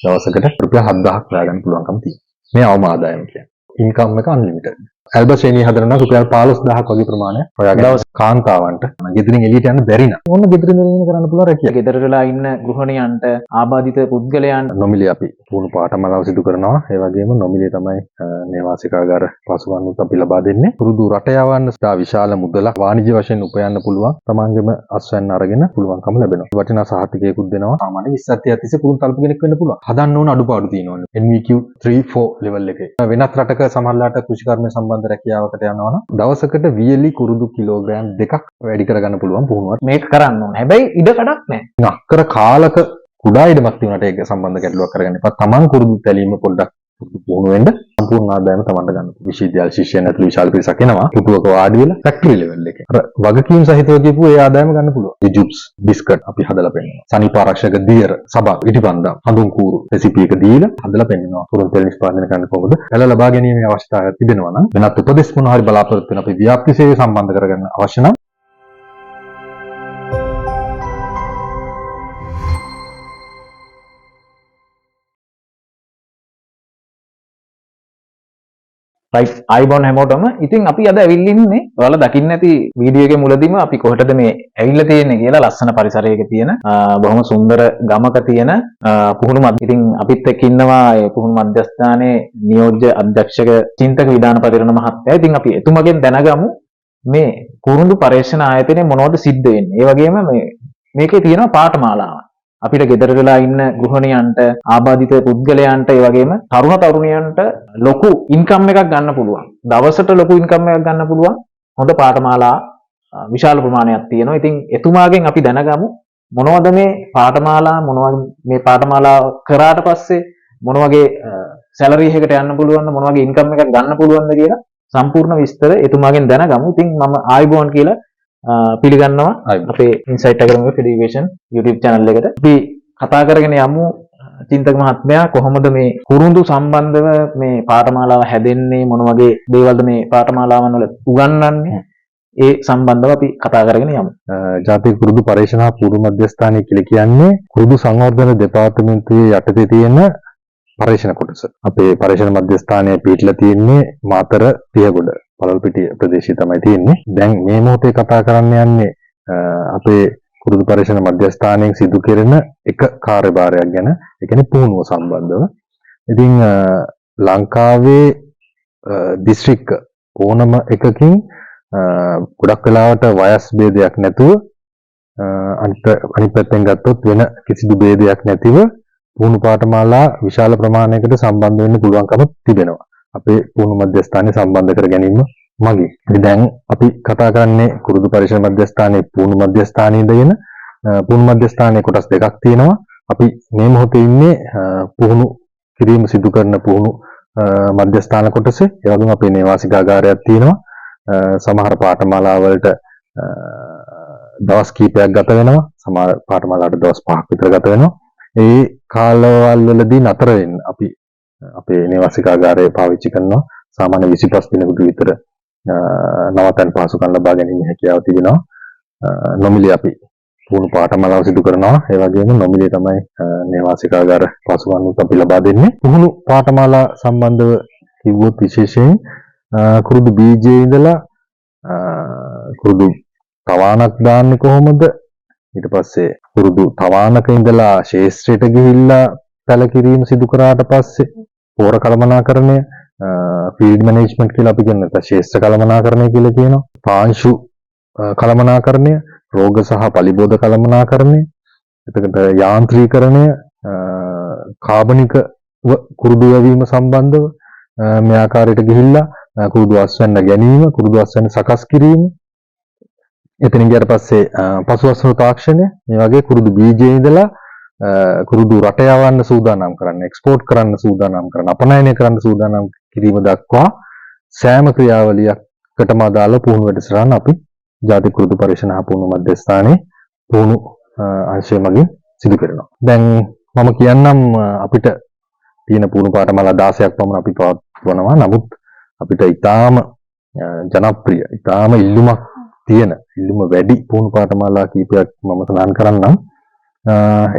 දවසකට රුපියල් 7000ක් හොයාගන්න පුළුවන්කම තියෙනවා. මේ අවම ආදායම කියන්නේ. ඉන්කම් එක අන්ලිමිටඩ්. ඇල්බස් ශ්‍රේණිය හදනවා රුපියල් 15000ක් වගේ ප්‍රමාණයක් හොයාගන්න. දවස් කාන්තාවන්ට ගෙදරින් එළියට යන්න බැරි නම් ඕන ගෙදරින් එළියට කරන්න පුළුවන් රැකියාව. ගෙදර වෙලා ඉන්න ගෘහණියන්ට ආබාධිත පුද්ගලයන්ට නොමිලේ අපි පුහුණු පාඨමාලාව සිදු කරනවා. ඒ වගේම නොමිලේ තමයි නේවාසිකාගාර පසුබිමත් අපි ලබා දෙන්නේ. පුරුදු රට යවන්න තා විශාල මුදලක් වාණිජ්‍ය වශයෙන් උපයන්න පුළුවන්. තමන්ගේම අස්වැන්න අරගෙන පුළුවන්කම ලැබෙනවා. වටිනා සහතිකයකුත් දෙනවා. සාමාන්‍ය 20ක් 30 පුරුදු තල්ප කෙනෙක් වෙන්න පුළුවන්. හදන්න ඕන අඩුපාඩු තියෙනවනේ. NVQ 3-4 level එකේ. වෙනත් රටක සමහරලාට කෘෂිකර්මය සම්බන්ධ රැකියාවකට යනවා නම් දවසකට වියලි කුරුදු කිලෝග්‍රෑම් 2ක් වැඩි කරගන්න පුළුවන් පුහුණුවක්. මේක කරන්න ඕන. හැබැයි ඉඩ කඩක් නැහැ. අක්කර කාලක කුඩා ඉඩමක් තිබුණාට ඒක සම්බන්ධ ගැටලුවක් කරගන්න එපා. තමන් කුරුදු තැලීම පොඩ්ඩක් පුහුණු වෙන්න සම්පූර්ණ ආදායම තමන්ට ගන්න. විශ්වවිද්‍යාල ශිෂ්‍යයන් ඇතුළු විශාල පිරිසක් එනවා. පුටුවක වාඩි වෙලා ෆැක්ටරි ලෙවල් එකේ. අර වගකීම් සහිතව කියපු ඒ ආදායම ගන්න පුළුවන්. ඒ ජුප්ස් බිස්කට් අපි හදලා පෙන්නනවා. සනීප ආරක්ෂක දියර සබා ඉටිපන්දම් හඳුන් කූරු රෙසිපි එක දීලා හදලා පෙන්නනවා. කුරුදු තෙල් නිෂ්පාදනය කරන්න කොහොමද? එළ ලබා ගැනීමේ අවශ්‍යතාවයක් තිබෙනවා නම් වෙනත් උපදෙස් මොනවා හරි බලාපොරොත්තු වෙන අපි ව්‍යාප්ති සේවය සම්බන්ධ කරගන්න අවශ්‍ය නම් රයිට් අයිබෝන් හැමෝටම. ඉතින් අපි අද ඇවිල්ලා ඉන්නේ ඔයාලා දකින්න ඇති වීඩියෝ එකේ මුලදීම අපි කොහෙටද මේ ඇවිල්ලා තියෙන්නේ කියලා ලස්සන පරිසරයක තියෙන බොහොම සුන්දර ගමක තියෙන පුහුණු ඉතින් අපිත් එක්ක ඉන්නවා ඒ පුහුණු මධ්‍යස්ථානයේ නියෝජ්‍ය අධ්‍යක්ෂක චින්තක විධාන පරිරණ මහත්තයා. ඉතින් අපි එතුමගෙන් දැනගමු මේ කුරුඳු පරීක්ෂණ ආයතනයේ මොනවද සිද්ධ වෙන්නේ. ඒ වගේම මේකේ තියෙන පාඨමාලාව අපිට ගෙදර වෙලා ඉන්න ගෘහණියන්ට ආබාධිත පුද්ගලයන්ට ඒ වගේම තරුණ තරුණියන්ට ලොකු ඉන්කම් එකක් ගන්න පුළුවන්. දවසට ලොකු ඉන්කම් එකක් ගන්න පුළුවන්. හොඳ පාඨමාලා විශාල ප්‍රමාණයක් තියෙනවා. ඉතින් එතුමාගෙන් අපි දැනගමු මොනවද මේ පාඨමාලා මොනවද මේ පාඨමාලා කරාට පස්සේ මොන වගේ සැලරි එකකට යන්න පුළුවන්ද මොන වගේ ඉන්කම් එකක් ගන්න පුළුවන්ද කියලා සම්පූර්ණ විස්තර එතුමාගෙන් දැනගමු. ඉතින් මම ආයිබෝන් කියලා පිළිගන්නවා අපේ insight academic education YouTube channel එකට. අපි කතා කරගෙන යමු චින්තක මහත්මයා කොහොමද මේ කුරුඳු සම්බන්ධව මේ පාඨමාලාව හැදෙන්නේ මොන වගේ දේවල්ද මේ පාඨමාලාවන් වල උගන්වන්නේ ඒ සම්බන්ධව අපි කතා කරගෙන යමු. ජාතික කුරුදු පරීක්ෂණ හා පූර්ව මධ්‍යස්ථානය කියලා කියන්නේ කුරුදු සංවර්ධන දෙපාර්තමේන්තුවේ යටතේ තියෙන පරීක්ෂණ කොටස. අපේ පරීක්ෂණ මධ්‍යස්ථානයේ පිහිටලා තියෙන්නේ මාතර පියගොඩ පළල්පිටිය ප්‍රදේශයේ තමයි තියෙන්නේ. දැන් මේ මොහොතේ කතා කරන්න යන්නේ අපේ කුරුදු පරීක්ෂණ මධ්‍යස්ථානයෙන් සිදු කෙරෙන එක කාර්යභාරයක් ගැන. ඒ කියන්නේ පුහුණුව සම්බන්ධව. ඉතින් ලංකාවේ දිස්ත්‍රික්ක ඕනම එකකින් ගොඩක් වෙලාවට වයස් ભેදයක් නැතුව අනිත් පැත්තෙන් ගත්තොත් වෙන කිසිදු ભેදයක් නැතිව පුහුණු පාඨමාලා විශාල ප්‍රමාණයකට සම්බන්ධ වෙන්න පුළුවන්කම තිබෙනවා. අපේ පුහුණු මධ්‍යස්ථානයේ සම්බන්ධ කර ගැනීම මගින්. ඉතින් දැන් අපි කතා කරන්නේ කුරුදු පරීක්ෂණ මධ්‍යස්ථානයේ පුහුණු මධ්‍යස්ථානයේ ඉඳගෙන පුහුණු මධ්‍යස්ථානයේ කොටස් දෙකක් තියෙනවා. අපි මේ මොහොතේ ඉන්නේ පුහුණු කිරීම සිදු කරන පුහුණු මධ්‍යස්ථාන කොටසේ. ඒ වගේම අපේ නේවාසිකාගාරයක් තියෙනවා. සමහර පාඨමාලා වලට දවස් කිහිපයක් ගත වෙනවා. සමහර පාඨමාලාවට දවස් 5ක් විතර ගත වෙනවා. ඒ කාලවල වලදී නතර වෙන්න අපි අපේ නේවාසිකාගාරය පාවිච්චි කරනවා. සාමාන්‍ය 25 දිනකට විතර නවතන් පහසුකම් ලබා ගැනීම හැකියාව තිබෙනවා. නොමිලේ අපි පුහුණු පාඨමාලාව සිදු කරනවා. ඒ වගේම නොමිලේ තමයි නේවාසිකාගාර පහසුකම් අපි ලබා දෙන්නේ. පුහුණු පාඨමාලා සම්බන්ධව කිව්වොත් විශේෂයෙන් කුරුදු බීජයේ ඉඳලා කුරුදු තවාණක් දාන්නේ කොහොමද? ඊට පස්සේ කුරුදු තවාණක ඉඳලා ශේෂ්ත්‍රයට ගිහිල්ලා පැලකිරීම සිදු කරාට පස්සේ පෝර කළමනාකරණය ෆීල්ඩ් මැනේජ්මන්ට් කියලා අපි කියන ශේෂ්ත්‍ර කළමනාකරණය කියලා කියනවා. පාංශු කළමනාකරණය, රෝග සහ පලිබෝධ කළමනාකරණය, එතකොට යාන්ත්‍රීකරණය, කාබනික කුරුදු වැවීම සම්බන්ධව මේ ආකාරයට ගිහිල්ලා කුරුදු අස්වැන්න ගැනීම, කුරුදු අස්වැන්න සකස් කිරීම, එතනින් ගියාට පස්සේ පසුවස්න තාක්ෂණය, මේ වගේ කුරුදු බීජයේ ඉඳලා කුරුදු රට යවන්න සූදානම් කරන්න, එක්ස්පෝර්ට් කරන්න සූදානම් කරන්න, අපනයනය කරන්න සූදානම් කිරීම දක්වා සෑම ක්‍රියාවලියකටම අදාළ පුහුණු වැඩසටහන අපි ජාතික කුරුදු පරීක්ෂණ හා පුහුණු මධ්‍යස්ථානයේ පුහුණු අංශය මගින් සිදු කරනවා. දැන් මම කියන්නම් අපිට තියෙන පුහුණු පාඨමාලා 16ක් පමණ අපි පවත්වනවා. නමුත් අපිට ඊටාම ජනප්‍රිය, ඊටාම ඉල්ලුමක් තියෙන, ඉල්ලුම වැඩි පුහුණු පාඨමාලා කීපයක් මම සඳහන් කරන්නම්.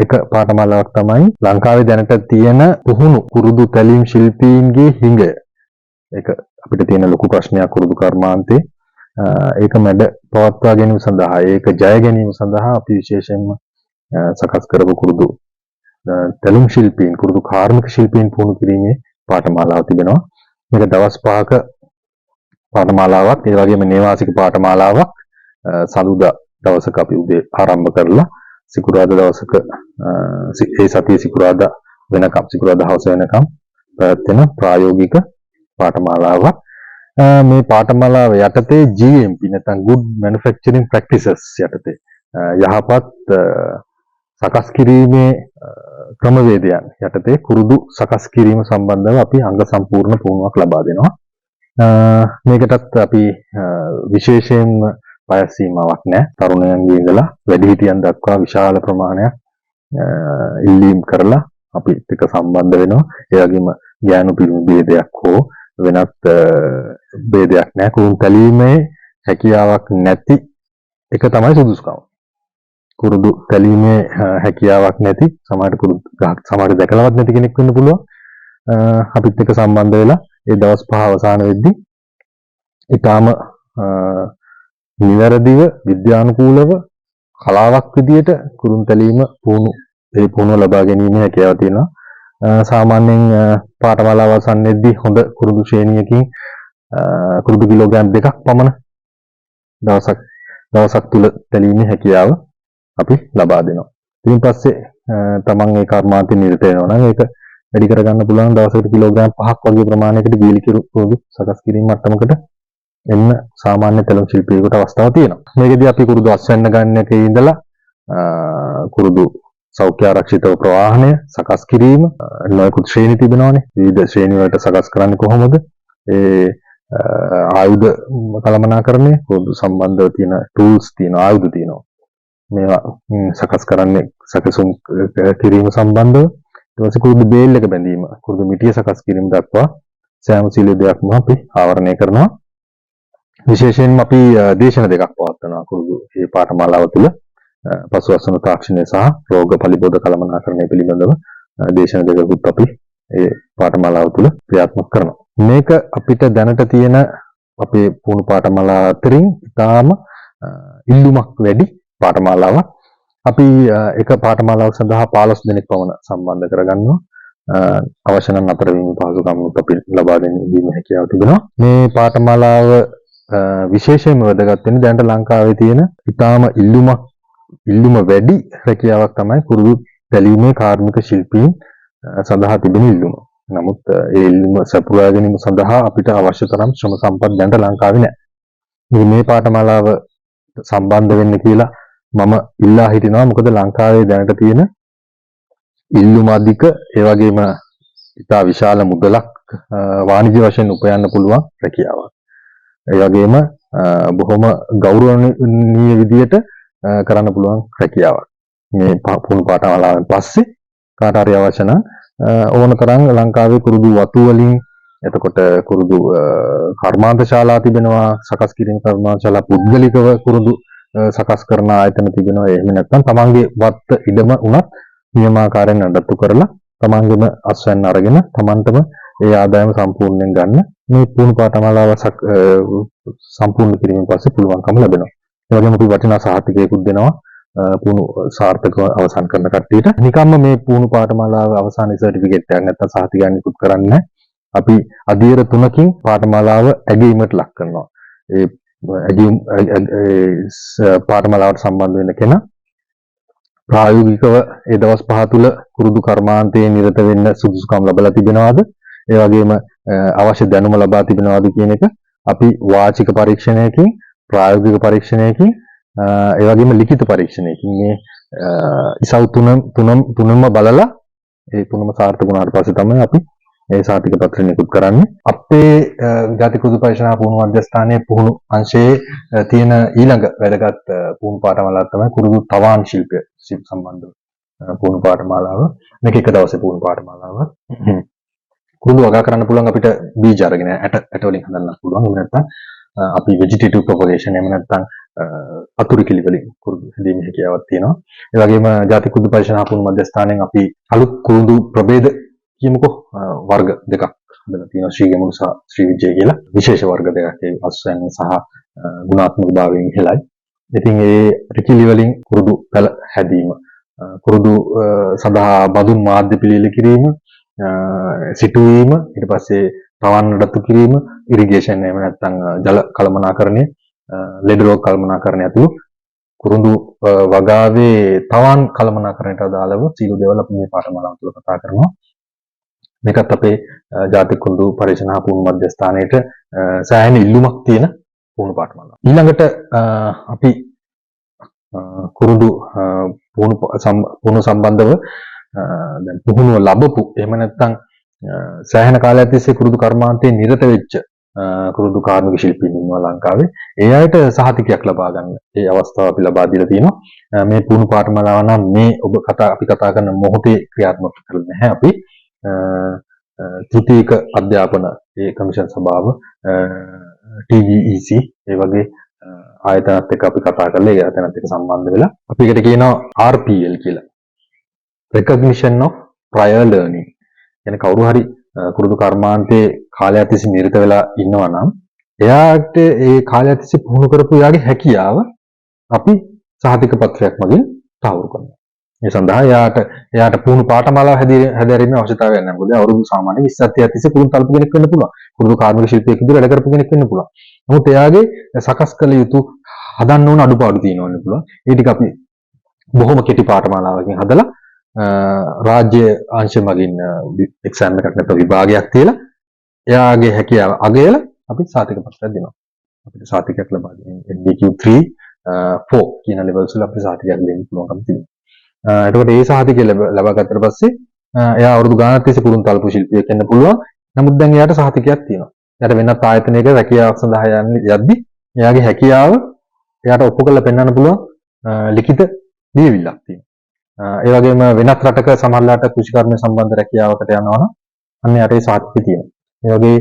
එක පාඨමාලාවක් තමයි ලංකාවේ දැනට තියෙන පුහුණු කුරුදු තැලීම් ශිල්පීන්ගේ හිඟ. ඒක අපිට තියෙන ලොකු ප්‍රශ්නයක් කුරුදු කර්මාන්තේ. ඒක මැඩ පවත්වා ගැනීම සඳහා ඒක ජය ගැනීම සඳහා අපි විශේෂයෙන්ම සකස් කරපු කුරුදු තැලුම් ශිල්පීන් කුරුදු කාර්මික ශිල්පීන් පුහුණු කිරීමේ පාඨමාලාව තිබෙනවා. මේක දවස් 5ක පාඨමාලාවක්. ඒ වගේම නේවාසික පාඨමාලාවක් සඳුදා දවසක අපි උදේ ආරම්භ කරලා සිකුරාදා දවසක ඒ සතියේ සිකුරාදා වෙනකම් සිකුරාදා හවස වෙනකම් පැවැත්වෙන ප්‍රායෝගික පාඨමාලාවක්. මේ පාඨමාලාව යටතේ GMP නැත්නම් Good Manufacturing Practices යටතේ යහපත් සකස් කිරීමේ ක්‍රමවේදයන් යටතේ කුරුදු සකස් කිරීම සම්බන්ධව අපි අංග සම්පූර්ණ පුහුණුවක් ලබා දෙනවා. මේකටත් අපි විශේෂයෙන් වයස් සීමාවක් නැහැ. තරුණයන්ගේ ඉඳලා වැඩිහිටියන් දක්වා විශාල ප්‍රමාණයක් ඉල්ලීම් කරලා අපිත් එක්ක සම්බන්ධ වෙනවා. ඒ වගේම ඥාන පිරිමි ભેදයක් හෝ වෙනත් ભેදයක් නැහැ. කුරුදු තැලීමේ හැකියාවක් නැති එක තමයි සුදුසුකම. කුරුදු තැලීමේ හැකියාවක් නැති සමහරට දැකලවත් නැති කෙනෙක් වෙන්න පුළුවන්. අපිත් එක්ක සම්බන්ධ වෙලා ඒ දවස් 5 අවසාන වෙද්දී ඊටාම නිවැරදිව විද්‍යානුකූලව කලාවක් විදියට කුරුදු තැලීම පුහුණුව ලබා ගැනීමේ හැකියාව තියෙනවා. සාමාන්‍යයෙන් පාඨමාලාව අවසන්ෙද්දී හොඳ කුරුදු ශ්‍රේණියකින් කුරුදු කිලෝග්‍රෑම් 2ක් පමණ දවසක් තුල තැලීමේ හැකියාව අපි ලබා දෙනවා. ඊට පස්සේ තමන් ඒ කර්මාන්තේ නිරත වෙනවා නම් ඒක වැඩි කරගන්න පුළුවන් දවසකට කිලෝග්‍රෑම් 5ක් වගේ ප්‍රමාණයකට බීලි කුරුදු සකස් කිරීම මට්ටමකට එන්න සාමාන්‍ය තැලුම් ශිල්පියෙකුට අවස්ථාවක් තියෙනවා. මේකෙදී අපි කුරුදු අස්වැන්න ගන්න එකේ ඉඳලා කුරුදු සෞඛ්‍ය ආරක්ෂිතව ප්‍රවාහනය සකස් කිරීම නොයෙකුත් ශ්‍රේණි තිබෙනවානේ. විවිධ ශ්‍රේණි වලට සකස් කරන්නේ කොහොමද? ඒ ආයුධ කළමනාකරණය කුරුදු සම්බන්ධව තියෙන ටූල්ස් තියෙනවා, ආයුධ තියෙනවා. මේවා සකස් කරන්නේ සකසුම් කිරීම සම්බන්ධව ඊට පස්සේ කුරුදු බේල් එක බැඳීම කුරුදු මිටිය සකස් කිරීම දක්වා සෑම සීල දෙයක්ම අපි ආවරණය කරනවා. විශේෂයෙන්ම අපි දේශන දෙකක් පවත්වනවා කුරුදු මේ පාඨමාලාව තුළ පසුඅසුණු තාක්ෂණය සහ රෝග පරිබෝධ කළමනාකරණය පිළිබඳව දේශන දෙකකුත් අපි මේ පාඨමාලාව තුළ ක්‍රියාත්මක කරනවා. මේක අපිට දැනට තියෙන අපේ පුහුණු පාඨමාලා අතරින් ඉතාම ඉල්ලුමක් වැඩි පාඨමාලාවක්. අපි එක පාඨමාලාවක් සඳහා 15 දෙනෙක් පමණ සම්බන්ධ කරගන්නවා. අවශ්‍ය නම් අතර වීම පහසුකම් අපි ලබා දෙන්න හැකියාව තිබෙනවා. මේ පාඨමාලාව විශේෂයෙන්ම වැදගත් වෙන්නේ දැනට ලංකාවේ තියෙන ඉතාම ඉල්ලුම වැඩි රැකියාවක් තමයි කුරුදු තැලීමේ කාර්මික ශිල්පීන් සඳහා තිබෙන ඉල්ලුම. නමුත් ඒ ඉල්ලුම සපුරා ගැනීම සඳහා අපිට අවශ්‍ය තරම් ශ්‍රම සම්පත් දැනට ලංකාවේ නැහැ. මේ පාඨමාලාව සම්බන්ධ වෙන්න කියලා මම ඉල්ලා හිටිනවා. මොකද ලංකාවේ දැනට තියෙන ඉල්ලුම අධික ඒ වගේම ඉතා විශාල මුදලක් වාණිජ්‍ය වශයෙන් උපයන්න පුළුවන් රැකියාවක්. ඒ වගේම බොහොම ගෞරවනීය විදියට කරන්න පුළුවන් රැකියාවක්. මේ පුහුණු පාඨමාලාවෙන් පස්සේ කාට හරි අවශ්‍ය නම් ඕන තරම් ලංකාවේ කුරුදු වතු වලින් එතකොට කුරුදු කර්මාන්ත ශාලා තිබෙනවා, සකස් කිරීම කර්මාන්ත ශාලා පුද්ගලිකව කුරුදු සකස් කරන ආයතන තිබෙනවා. එහෙම නැත්නම් තමන්ගේ වත්ත ඉඩම උනත් නියමාකාරයෙන් නඩත්තු කරලා තමන්ගේම අස්වැන්න අරගෙන තමන්ටම ඒ ආදායම සම්පූර්ණයෙන් ගන්න මේ පුහුණු පාඨමාලාව සම්පූර්ණ කිරීමෙන් පස්සේ පුළුවන්කම ලැබෙනවා. ඒ වගේම අපි වටිනා සහතිකයකුත් දෙනවා පුහුණු සාර්ථකව අවසන් කරන කට්ටියට. නිකම්ම මේ පුහුණු පාඨමාලාව අවසානයේ සර්ටිෆිකේට් එකක් නැත්නම් සහතිකයක් නිකුත් කරන්නේ නැහැ. අපි අධීර 3කින් පාඨමාලාව ඇගීමට ලක් කරනවා. ඒ පාඨමාලාවට සම්බන්ධ වෙන කෙනා ප්‍රායෝගිකව ඒ දවස් 5 තුල කුරුදු කර්මාන්තයේ නිරත වෙන්න සුදුසුකම් ලැබලා තිබෙනවද? ඒ වගේම අවශ්‍ය දැනුම ලබා තිබෙනවද කියන එක අපි වාචික පරීක්ෂණයකින්, ප්‍රායෝගික පරීක්ෂණයකින්, ඒ වගේම ලිඛිත පරීක්ෂණයකින් මේ ඉසව් තුනම බලලා ඒ තුනම සාර්ථක වුණාට පස්සේ තමයි අපි ඒ සාතික පත්‍රය නිකුත් කරන්නේ. අපේ ජාතික කුරුදු පරීක්ෂණ පුහුණු මධ්‍යස්ථානයේ පුහුණු අංශයේ තියෙන ඊළඟ වැදගත් පුහුණු පාඨමාලාවක් තමයි කුරුදු තවාන් ශිල්පය සම්බන්ධව පුහුණු පාඨමාලාව. මේක එක දවසේ පුහුණු පාඨමාලාවක්. කුරුදු වගා කරන්න පුළුවන් අපිට බීජ අරගෙන ඇට වලින් හදන්න පුළුවන්. එහෙම නැත්නම් අපි ভেজিটেটিভ ප්‍රොපගේෂන් එහෙම නැත්නම් අතුරුකිලි වලින් කුරුදු හැදීමේ හැකියාවක් තියෙනවා. ඒ වගේම ජාතික කුරුදු පරීක්ෂණ හා පුහුණු මධ්‍යස්ථානයෙන් අපි අලුත් කුරුදු ප්‍රභේද කියමුකෝ වර්ග දෙකක් හදලා තියෙනවා. ශ්‍රීගමුණු සහ ශ්‍රී විජය කියලා විශේෂ වර්ග දෙකක්. ඒ අස්වැන්න සහ ගුණාත්මක භාවයෙන් ඉහළයි. ඉතින් ඒ රිකිලි වලින් කුරුදු පැල හැදීම, කුරුදු සඳහා බඳුන් මාධ්‍ය පිළියෙල කිරීම, සිටුවීම, ඊට පස්සේ තවන් නඩත්තු කිරීම, ඉරිගේෂන් එහෙම නැත්නම් ජල කළමනාකරණය, ලෙඩ රෝග කළමනාකරණය ඇතුළු කුරුදු වගාවේ තවන් කළමනාකරණයට අදාළව සීළු දේවල් අපි මේ පාඨමාලාව තුළ කතා කරනවා. මේකත් අපේ ජාතික කුරුදු පරීක්ෂණ හා පුහුණු මධ්‍යස්ථානයේට සෑහෙන ඉල්ලුමක් තියෙන පුහුණු පාඨමාලාවක්. ඊළඟට අපි කුරුදු පුහුණු සම්බන්ධව දැන් පුහුණුව ලැබපු එහෙම නැත්නම් සෑහෙන කාලයක් තිස්සේ කුරුදු කර්මාන්තයේ නිරත වෙච්ච කුරුදු කාර්මික ශිල්පීන් ඉන්නවා ලංකාවේ. ඒ අයට සහතිකයක් ලබා ගන්න ඒ අවස්ථාව අපි ලබා දීලා තියෙනවා. මේ පුහුණු පාඨමාලාව නම් මේ අපි කතා කරන මොහොතේ ක්‍රියාත්මක කරලා නැහැ අපි. තෘතීක අධ්‍යාපන ඒ කමිෂන් සභාව TGEC ඒ වගේ ආයතනත් එක්ක අපි කතා කරලා ඒ ආයතනත් එක්ක සම්බන්ධ වෙලා අපි ඒකට කියනවා RPL කියලා. Recognition of Prior Learning. يعني කවුරු හරි කුරුදු කර්මාන්තයේ කාලයක් තිස්සේ නිරත වෙලා ඉන්නවා නම් එයාට ඒ කාලයක් තිස්සේ පුහුණු කරපු එයාගේ හැකියාව අපි සහතික පත්‍රයක් මගින් තහවුරු කරනවා. ඒ සඳහා එයාට පුහුණු පාඨමාලාව හැදෑරීමේ අවශ්‍යතාවයක් නැහැ. මොකද අවුරුදු සාමාන්‍ය 20ක් තිස්සේ පුහුණු තල්පු කෙනෙක් වෙන්න පුළුවන්. කුරුදු කාර්මික ශිල්පියෙක් විදිහට වැඩ කරපු කෙනෙක් වෙන්න පුළුවන්. නමුත් එයාගේ සකස් කළ යුතු හදන්න ඕන අඩුපාඩු තියෙනවා වෙන්න පුළුවන්. ඒ ටික අපි බොහොම කෙටි පාඨමාලාවකින් හදලා රාජ්‍ය අංශ මගින් එක්සෑම් එකක් නැත්නම් විභාගයක් තියලා එයාගේ හැකියාව අගයලා අපි සාතික පත්‍රයක් දෙනවා. අපිට සාතිකයක් ලබා දෙන්නේ NBQ3 4 කියන ලෙවල්ස් වල අපිට සාතිකයක් දෙන්න පුළුවන්කම තියෙනවා. එතකොට ඒ සාතිකය ලබා ගත්තට පස්සේ එයා අවුරුදු ගානක් තිස්සේ පුරුදු තල්පු ශිල්පියෙක් වෙන්න පුළුවන්. නමුත් දැන් එයාට සාතිකයක් තියෙනවා. එයාට වෙනත් ආයතනයක රැකියාවක් සඳහා යද්දී එයාගේ හැකියාව එයාට ඔප්පු කරලා පෙන්වන්න පුළුවන් ලිඛිත ලියවිල්ලක් තියෙනවා. ඒ වගේම වෙනත් රටක සමහරලාට කෘෂිකර්ම සම්බන්ධ රැකියාවකට යනවා නම් අන්න යට ඒ සාතිකය තියෙනවා. ඒ වගේ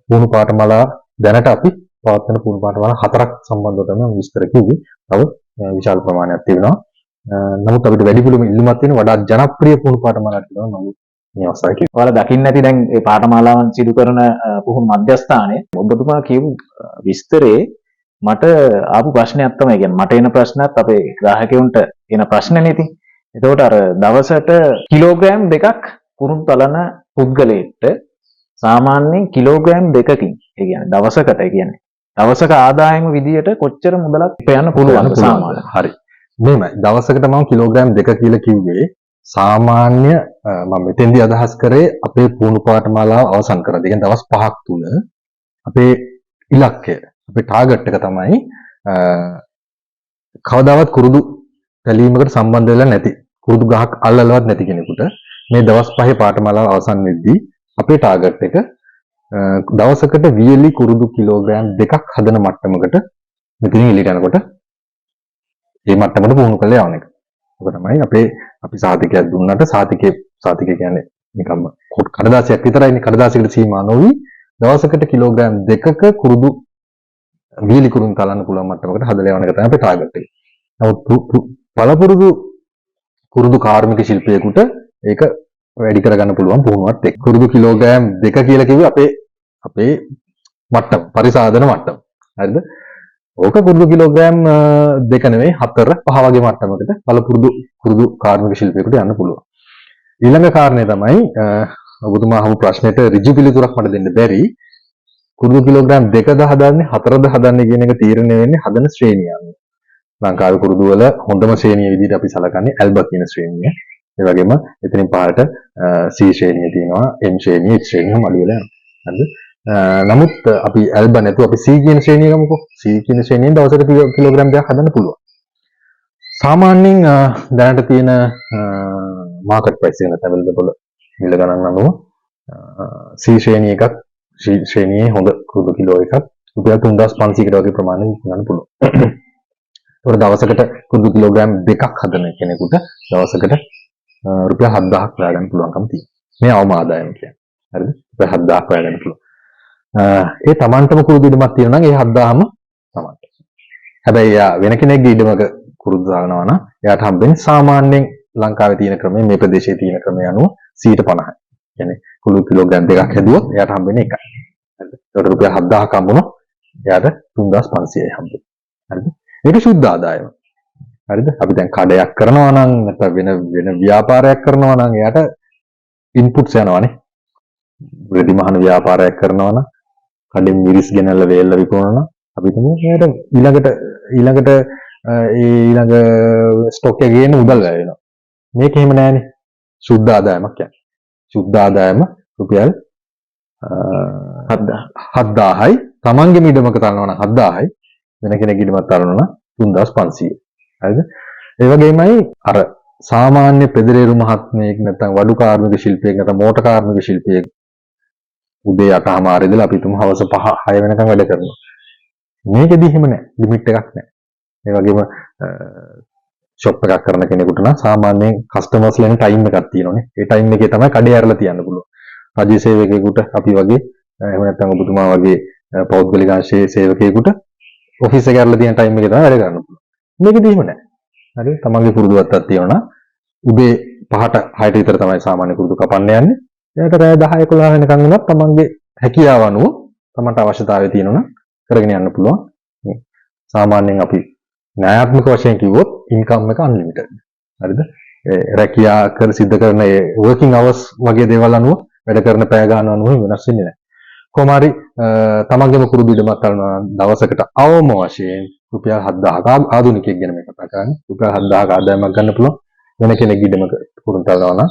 පුහුණු පාඨමාලා දැනට අපි පවත්වන පුහුණු පාඨමාලා 4ක් සම්බන්ධව තමයි විස්තර කිව්වේ. තව විශාල ප්‍රමාණයක් තියෙනවා. නමුත් අපිට වැඩිපුරම ඉල්ලුමක් තියෙන වඩාත් ජනප්‍රිය පුහුණු පාඨමාලාවක් තියෙනවා. නමුත් මේ අවස්ථාවේ කිව්වා. ඔයාලා දකින්න ඇති දැන් මේ පාඨමාලාවන් සිදු කරන පුහුණු මධ්‍යස්ථානයේ ඔබතුමා කියපු විස්තරේ මට ආපු ප්‍රශ්නයක් තමයි. කියන්නේ මට එන ප්‍රශ්නත් අපේ ග්‍රාහකයන්ට එන ප්‍රශ්නනේ ඉතින්. එතකොට අර දවසට කිලෝග්‍රෑම් දෙකක් කුරුදු තලන පුද්ගලයෙක්ට සාමාන්‍යයෙන් කිලෝග්‍රෑම් දෙකකින් ඒ කියන්නේ දවසකට ඒ කියන්නේ දවසක ආදායම විදියට කොච්චර මුදලක් උපයන්න පුළුවන්ද සාමාන්‍යයෙන්? හරි. මෙහෙමයි. දවසකට මම කිලෝග්‍රෑම් 2 කියලා කිව්වේ සාමාන්‍ය මම මෙතෙන්දී අදහස් කරේ අපේ පුහුණු පාඨමාලාව අවසන් කරලා. ඒ කියන්නේ දවස් 5ක් තුල අපේ ඉලක්කය අපේ ටාගට් එක තමයි කවදාවත් කුරුදු තැලීමකට සම්බන්ධ වෙලා නැති කුරුදු ගහක් අල්ලලවත් නැති කෙනෙකුට මේ දවස් 5 පාඨමාලාව අවසන් වෙද්දී අපේ ටාගට් එක දවසකට වියලි කුරුදු කිලෝග්‍රෑම් 2ක් හදන මට්ටමකට මෙතනින් එළියට යනකොට මේ මට්ටමට පුහුණු කරලා යවන එක. ඔක තමයි අපි සාතිකයක් දුන්නාට සාතිකය කියන්නේ නිකම්ම කඩදාසියක් විතරයිනේ. කඩදාසියකට සීමා නොවි දවසකට කිලෝග්‍රෑම් 2ක කුරුදු වියලි කුරුදු තලන්න පුළුවන් මට්ටමකට හදලා යවන එක තමයි අපේ ටාගට් එක. නමුත් පළපුරුදු කුරුදු කාර්මික ශිල්පියෙකුට ඒක වැඩි කරගන්න පුළුවන් පුහුණුවත් එක්ක. කුරුදු කිලෝග්‍රෑම් 2 කියලා කිව්වේ අපේ මට්ටම පරිසාධන මට්ටම. හරිද? ඕක කුරුදු කිලෝග්‍රෑම් 2 නෙවෙයි 4 5 වගේ මට්ටමකට පළපුරුදු කුරුදු කාර්මික ශිල්පියෙකුට යන්න පුළුවන්. ඊළඟ කාරණේ තමයි ඔබතුමා අහපු ප්‍රශ්නෙට ඍජු පිළිතුරක් මට දෙන්න බැරි. කුරුදු කිලෝග්‍රෑම් 2ද හදන්නේ 4ද හදන්නේ කියන එක තීරණය වෙන්නේ හදන ශ්‍රේණිය අනුව. ලංකාවේ කුරුදු වල හොඳම ශ්‍රේණිය විදිහට අපි සලකන්නේ ඇල්බා කියන ශ්‍රේණිය. ඒ වගේම එතනින් පහළට C ශ්‍රේණිය තියෙනවා, M ශ්‍රේණිය, H ශ්‍රේණිය මඩි වල යනවා. හරිද? නමුත් අපි ඇල්බා නැතුව අපි C කියන ශ්‍රේණිය ගමුකෝ. C කියන ශ්‍රේණියෙන් දවසට කිලෝග්‍රෑම් 2ක් හදන්න පුළුවන්. සාමාන්‍යයෙන් දැනට තියෙන මාකට් ප්‍රයිස් එක නැත්නම් අවైలබල් මිල ගණන් අනුව C ශ්‍රේණිය එකක් ශ්‍රේණියේ හොඳ කුරුදු කිලෝ එකක් රුපියල් 3500කට වගේ ප්‍රමාණයක් ගන්න පුළුවන්. ඒකට දවසකට කුරුදු කිලෝග්‍රෑම් 2ක් හදන කෙනෙකුට දවසකට රුපියල් 7000ක් හොයා ගන්න පුළුවන්කම තියෙනවා. මේ අවම ආදායම කියන්නේ. හරිද? රුපියල් 7000ක් හොයා ගන්න පුළුවන්. ඒ Tamanටම කුරුදු ඉදමක් තියෙනවා නම් ඒ 7000ම Tamanට. හැබැයි යා වෙන කෙනෙක්ගේ ඉඩමක කුරුදු දානවා නම් එයාට හම්බෙන්නේ සාමාන්‍යයෙන් ලංකාවේ තියෙන ක්‍රමය මේ ප්‍රදේශයේ තියෙන ක්‍රමය අනුව 50%. කියන්නේ කුළු කිලෝග්‍රෑම් දෙකක් හැදුවොත් එයාට හම්බෙන්නේ එකයි. හරිද? ඒකට රුපියල් 7000ක් හම්බුනොත් එයාට 3500යි හම්බෙන්නේ. හරිද? මේක ශුද්ධ ආදායම. හරිද? අපි දැන් කඩයක් කරනවා නම් නැත්නම් වෙන ව්‍යාපාරයක් කරනවා නම් එයාට ඉන්පුට්ස් යනවානේ. රෙදිමහන ව්‍යාපාරයක් කරනවා නම් කඩෙන් මිරිස් ගෙනල්ලා වේල්ල විකුණනවා නම් අපි හිතමු එයාට ඊළඟට ඊළඟ ස්ටොක් එකේ ගේන මුදල් වැය වෙනවා. මේක එහෙම නෑනේ. ශුද්ධ ආදායමක් කියන්නේ. ශුද්ධ ආදායම රුපියල් 7000යි. තමන්ගේ ඉඩමක තනනවා නම් 7000යි. වෙන කෙනෙක්ගේ ඉඩමක් තනනවා නම් 3500යි. හරිද? ඒ වගේමයි අර සාමාන්‍ය පෙදරේරු මහත්මයෙක් නැත්නම් වඩු කාර්මික ශිල්පියෙක් නැත්නම් මෝටර් කාර්මික ශිල්පියෙක් උදේ 8:00 ඉඳලා අපි තුමු හවස 5-6 වෙනකම් වැඩ කරනවා. මේකෙදි එහෙම නැහැ. ලිමිට් එකක් නැහැ. ඒ වගේම ෂොප් එකක් කරන කෙනෙකුට නම් සාමාන්‍යයෙන් කස්ටමර්ස් ලෙන් ටයිම් එකක් තියෙනවානේ. ඒ ටයිම් එකේ තමයි කඩේ ඇරලා තියන්න පුළුවන්. රජයේ සේවකයෙකුට අපි වගේ එහෙම නැත්නම් ඔබතුමා වගේ පෞද්ගලික අංශයේ සේවකයෙකුට ඔෆිස් එකේ ඇරලා තියෙන ටයිම් එකේ තමයි වැඩ කරන්න පුළුවන්. මේකෙදි එහෙම නැහැ. හරි? තමන්ගේ පුරුදුවත්තක් තියෙනවා නම් උදේ 5ට 6ට විතර තමයි සාමාන්‍ය පුරුදු කපන්න යන්නේ. එයාට රෑ 10 11 වෙනකන් වුණත් තමන්ගේ හැකියාව අනුව තමන්ට අවශ්‍යතාවය තියෙනවා නම් කරගෙන යන්න පුළුවන්. සාමාන්‍යයෙන් අපි න්‍යායාත්මක වශයෙන් කිව්වොත් ඉන්කම් එක අන්ලිමිටඩ්. හරිද? රැකියා කර සිද්ධ කරන ඒ වර්කින් අවර්ස් වගේ දේවල් අනුව වැඩ කරන පැය ගන්න අනුව වෙනස් වෙන්නේ නැහැ. කොහොම හරි තමන්ගේම පුරුදු ඉඩමක් ගන්නවා දවසකට අවම වශයෙන් රුපියල් 7000ක ආධුනිකයෙක් ගැන මේ කතා කරන්නේ. රුපියල් 7000ක ආදායමක් ගන්න පුළුවන්. වෙන කෙනෙක්ගේ ඉඩමක පුරුදු කරනවා නම්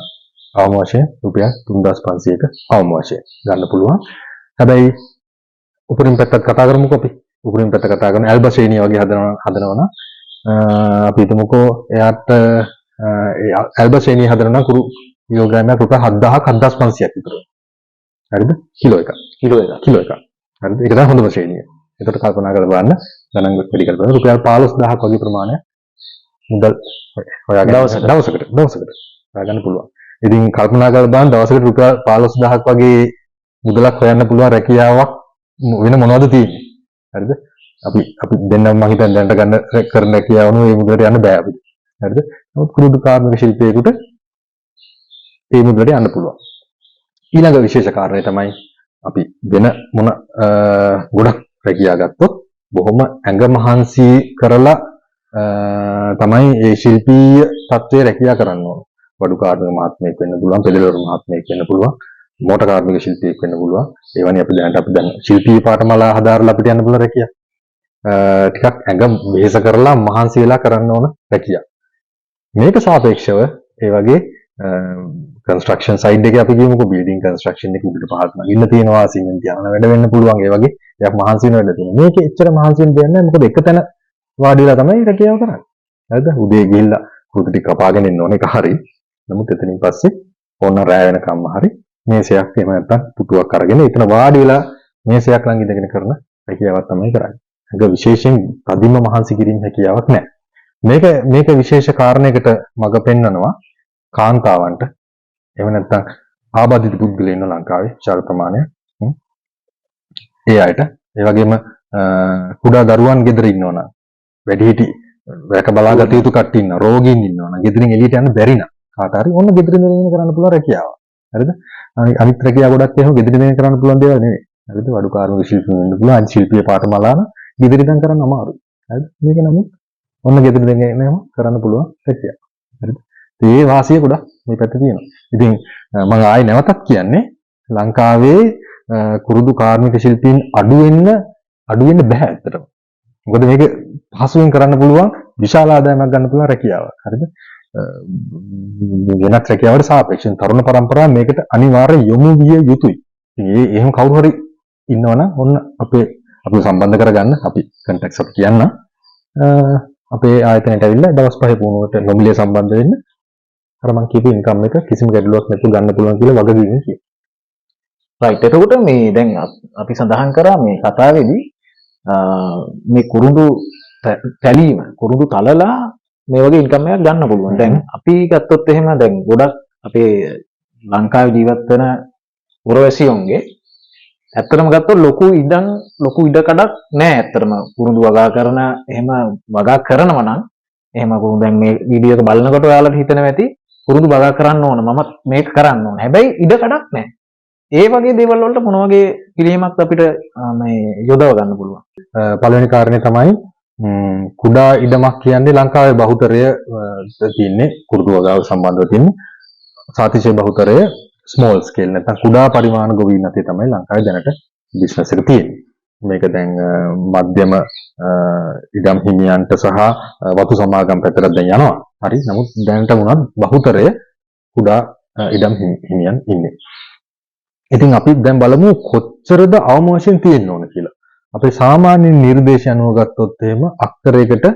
අවම වශයෙන් රුපියල් 3500ක අවම වශයෙන් ගන්න පුළුවන්. හැබැයි උපරිම පැත්තත් කතා කරමුකෝ අපි. උපරිම පැත්ත කතා කරන ඇල්බා ශ්‍රේණිය වගේ හදනවා නම් අපි හිතමුකෝ එයාට ඇල්බා ශ්‍රේණිය හදනවා නම් කුරු කිලෝග්‍රෑමයක් රුපියල් 7000ක් 7500ක් විතර. හරිද? කිලෝ එකක්. හරිද? ඒක තමයි හොඳම ශ්‍රේණිය. ඒකට කල්පනා කරලා බලන්න ගණන් වැඩි කරලා බලන්න රුපියල් 15000ක් වගේ ප්‍රමාණයක් මුදල් හොයාගෙන දවසකට හොයාගන්න පුළුවන්. ඉතින් කල්පනා කරලා බලන්න දවසකට රුපියල් 15000ක් වගේ මුදලක් හොයන්න පුළුවන් රැකියාවක් වෙන මොනවද තියෙන්නේ? හරිද? අපි දෙන්නම මම හිතන්නේ දැනට ගන්න කරන රැකියාවන මේ මුදලට යන්න බෑ අපිට. හරිද? නමුත් කුරුදු කාර්මික ශිල්පියෙකුට මේ මුදලට යන්න පුළුවන්. ඊළඟ විශේෂ කාරණේ තමයි අපි වෙන මොන ගොඩක් රැකියා ගත්තොත් බොහොම ඇඟ මහන්සි කරලා තමයි මේ ශිල්පීය තත්ත්වයේ රැකියා කරන්න ඕන. වඩු කාර්මික මහත්මයෙක් වෙන්න පුළුවන්, පෙදරවරු මහත්මයෙක් වෙන්න පුළුවන්, මෝටර් කාර්මික ශිල්පියෙක් වෙන්න පුළුවන්. ඒ වගේ අපි දැන් ශිල්පීය පාඨමාලා හදාarලා අපිට යන්න පුළුවන් රැකියා. ටිකක් ඇඟ වෙහෙස කරලා මහන්සි වෙලා කරන්න ඕන රැකියා. මේක සාපේක්ෂව ඒ වගේ කන්ස්ට්‍රක්ෂන් සයිඩ් එකේ අපි කියමුකෝ බිල්ඩින් කන්ස්ට්‍රක්ෂන් එක උඩට පහත් නගින්න තියෙනවා, සිමෙන්ති යන වැඩ වෙන්න පුළුවන්. ඒ වගේ යක් මහන්සි වෙන වැඩ තියෙනවා. මේකේ එච්චර මහන්සි වෙන්න දෙයක් නැහැ. මොකද එක තැන වාඩි වෙලා තමයි රැකියාව කරන්නේ. හරිද? උදේ ගිහිල්ලා කුරුදු ටික කපාගෙන ඉන්න ඕනේ. ඒක හරි. නමුත් එතනින් පස්සේ ඕන රැය වෙනකම්ම හරි මේසයක් එහෙම නැත්නම් පුටුවක් අරගෙන එතන වාඩි වෙලා මේසයක් ළඟ ඉඳගෙන කරන රැකියාවක් තමයි කරන්නේ. ඒක විශේෂයෙන් අදිම මහන්සි කිරීම හැකියාවක් නැහැ. මේක විශේෂ කාරණයකට මඟ පෙන්වනවා කාන්තාවන්ට. එහෙම නැත්නම් ආබාධිත පුද්ගලයන් ඉන්න ලංකාවේ විශාල ප්‍රමාණයක්. ඒ අයට ඒ වගේම කුඩා දරුවන් ගෙදර ඉන්නවනම් වැඩිහිටි රැක බලාගත යුතු කට්ටිය ඉන්නවා. රෝගීන් ඉන්නවනම් ගෙදරින් එළියට යන්න බැරි නම් කාට හරි ඔන්න ගෙදරින් ඉඳගෙන කරන්න පුළුවන් රැකියාව. හරිද? අනිත් රැකියාව ගොඩක් එහෙම ගෙදරින් ඉඳගෙන කරන්න පුළුවන් දේවල් නෙවෙයි. හරිද? වඩු කාර්මික ශිල්පියෙක් වෙන්න පුළුවන්. අනිත් ශිල්පීය පාඨමාලා නම් ගෙදරින් ඉඳන් කරන්න අමාරුයි. හරිද? මේක නමුත් ඔන්න ගෙදරින් ඉඳගෙන කරන්න පුළුවන් රැකියාව. හරිද? ඒ වාසිය ගොඩක් මේ පැත්තේ තියෙනවා. ඉතින් මම ආයෙ නැවතත් කියන්නේ ලංකාවේ කුරුදු කාර්මික ශිල්පීන් අඩු වෙන්න බෑ ඇත්තටම. මොකද මේක පහසුවෙන් කරන්න පුළුවන් විශාල ආදායමක් ගන්න පුළුවන් රැකියාවක්. හරිද? වෙනත් රැකියාවට සාපේක්ෂව තරුණ පරම්පරාව මේකට අනිවාර්යෙන් යොමු විය යුතුයි. ඉතින් එහෙම කවුරු හරි ඉන්නවනම් ඔන්න අපිව සම්බන්ධ කරගන්න අපි කන්ටැක්ට්ස් අපි කියන්න. අපේ ආයතනයට ඇවිල්ලා දවස් 5 පුහුණුවට නොමිලේ සම්බන්ධ වෙන්න. අර මම කියපු ඉන්කම් එක කිසිම ගැටලුවක් නැතුව ගන්න පුළුවන් කියලා වගකීමෙන් කියනවා. රයිට්. එතකොට මේ දැන් අපි සඳහන් කරා මේ කතාවේදී මේ කුරුඳු තැලීම කුරුඳු තලලා මේ වගේ ඉන්කම් එකක් ගන්න පුළුවන්. දැන් අපි ගත්තොත් එහෙම දැන් ගොඩක් අපේ ලංකාවේ ජීවත් වෙන පුරවැසියොන්ගේ ඇත්තටම ගත්තොත් ලොකු ඉඩකඩක් නෑ ඇත්තටම කුරුඳු වගා කරන එහෙම වගා කරනවා නම් එහෙම දැන් මේ වීඩියෝ එක බලනකොට ඔයාලට හිතෙනවා ඇති කුරුඳු වගා කරන්න ඕන මම මේක කරන්න ඕන. හැබැයි ඉඩකඩක් නෑ. ඒ වගේ දේවල් වලට මොන වගේ පිළියමක් අපිට මේ යොදව ගන්න පුළුවන්. පළවෙනි කාරණේ තමයි කුඩා ඉඩමක් කියන්නේ ලංකාවේ බහුතරය තියෙන්නේ කුරුදු වගාව සම්බන්ධව තියෙන්නේ සාතිශය බහුතරය ස්මෝල් ස්කේල් නැත්නම් කුඩා පරිමාණ ගොවීන් අතේ තමයි ලංකාවේ දැනට බිස්නස් එක තියෙන්නේ. මේක දැන් මධ්‍යම ඉඩම් හිමියන්ට සහ වතු සමාගම් පැත්තට දැන් යනවා. හරි. නමුත් දැනට වුණත් බහුතරය කුඩා ඉඩම් හිමියන් ඉන්නේ. ඉතින් අපි දැන් බලමු කොච්චරද අවම වශයෙන් තියෙන්න ඕන කියලා. අපේ සාමාන්‍ය නිර්දේශ අනුව ගත්තොත් එහෙම අක්කරයකට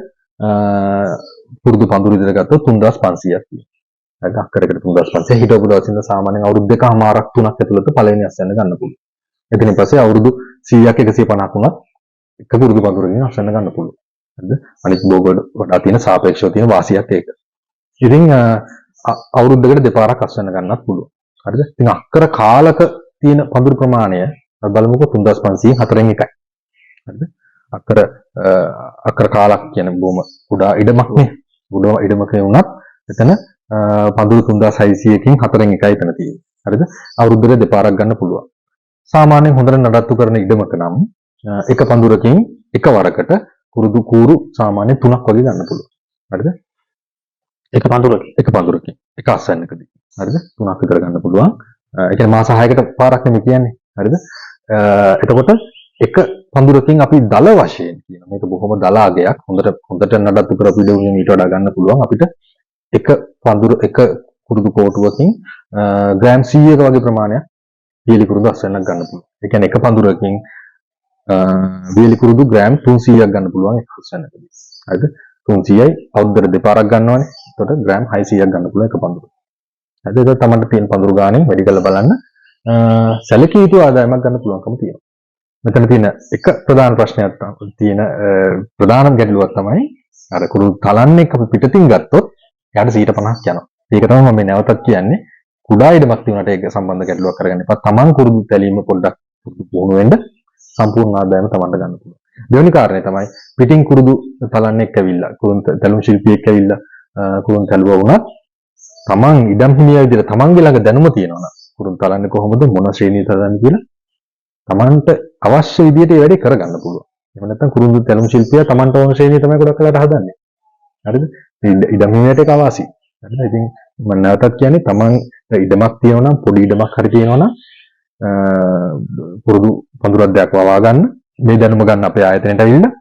පුරුදු පඳුරු විතර ගත්තොත් 3500ක් තියෙනවා. හරිද? අක්කරයකට 3500 හිටපු දවස් ඉඳන් සාමාන්‍යයෙන් අවුරුදු 2කමාරක් 3ක් ඇතුළත පළවෙනි අස්වැන්න ගන්න පුළුවන්. එතනින් පස්සේ අවුරුදු 100ක් 150ක් වුණත් එක පුරුදු පඳුරකින් අස්වැන්න ගන්න පුළුවන්. හරිද? අනිත් භෝගවල වඩා තියෙන සාපේක්ෂව තියෙන වාසියක් ඒක. ඉතින් අවුරුද්දකට දෙපාරක් අස්වැන්න ගන්නත් පුළුවන්. හරිද? ඉතින් අක්කර කාලක තියෙන පඳුරු ප්‍රමාණය බලමුකෝ 3500 4න් එකයි. හරිද? අක්කර කාලක් කියන්නේ බොහොම කුඩා ඉඩමක් නේ. කුඩා ඉඩමක වුණත් එතන පඳුරු 3600කින් 4න් එකයි එතන තියෙන්නේ. හරිද? අවුරුද්දකට දෙපාරක් ගන්න පුළුවන්. සාමාන්‍යයෙන් හොඳට නඩත්තු කරන ඉඩමක නම් එක පඳුරකින් එක වරකට කුරුදු කූරු සාමාන්‍යයෙන් 3ක් වගේ ගන්න පුළුවන්. හරිද? එක පඳුරකින් එක අස්වැන්නකදී. හරිද? 3ක් විතර ගන්න පුළුවන්. ඒ කියන්නේ මාස 6කට පාරක් නෙමෙයි කියන්නේ. හරිද? එතකොට එක පඳුරකින් අපි දල වශයෙන් කියන මේක බොහොම දල අගයක් හොඳට නඩත්තු කරපු ඉඩමකින් ඊට වඩා ගන්න පුළුවන් අපිට එක කුරුදු කෝටුවකින් ග්‍රෑම් 100ක වගේ ප්‍රමාණයක් වියලි කුරුදු අස්වැන්නක් ගන්න පුළුවන්. ඒ කියන්නේ එක පඳුරකින් වියලි කුරුදු ග්‍රෑම් 300ක් ගන්න පුළුවන් එක අස්වැන්නකදී. හරිද? 300යි අවුරුද්දට දෙපාරක් ගන්නවනේ. එතකොට ග්‍රෑම් 600ක් ගන්න පුළුවන් එක පඳුරක. හරිද? ඒක තමයි තියෙන පඳුරු ගානේ වැඩි කරලා බලන්න සැලකිය යුතු ආදායමක් ගන්න පුළුවන්කම තියෙනවා. මෙතන තියෙන එක ප්‍රධාන ප්‍රශ්නයක් තියෙන ප්‍රධානම ගැටලුවක් තමයි අර කුරුදු තලන්නේ අපි පිටතින් ගත්තොත් එයාට 50%ක් යනවා. ඒක තමයි මම මේ නැවතත් කියන්නේ කුඩා ඉඩමක් තියුණාට ඒක සම්බන්ධ ගැටලුවක් කරගන්න එපා. තමන් කුරුදු තැලීම පොඩ්ඩක් පුහුණු වෙන්න සම්පූර්ණ ආදායම තමන්ට ගන්න පුළුවන්. දෙවෙනි කාරණේ තමයි පිටින් කුරුදු තලන්නෙක් ඇවිල්ලා කුරුදු තැලුම් ශිල්පියෙක් ඇවිල්ලා කුරුදු තැලුවා වුණත් තමන් ඉඩම් හිමියා විදිහට තමන්ගේ ළඟ දැනුම තියෙනවා නම් කුරුදු තලන්නේ කොහොමද මොන ශ්‍රේණිය තලන්නේ කියලා තමන්ට අවශ්‍ය විදිහට ඒ වැඩේ කරගන්න පුළුවන්. එහෙම නැත්නම් කුරුදු තැලුම් ශිල්පියා තමන්ට ඕන ශ්‍රේණිය තමයි ගොඩක් වෙලාට හදන්නේ. හරිද? ඉඩම් හිමියට ඒක අවාසි. හරිද? ඉතින් මම නැවතත් කියන්නේ තමන් ඉඩමක් තියෙනවා නම් පොඩි ඉඩමක් හරි තියෙනවා නම් පුරුදු පඳුරක් දෙයක් වවා ගන්න මේ දැනුම ගන්න අපේ ආයතනයට ඇවිල්ලා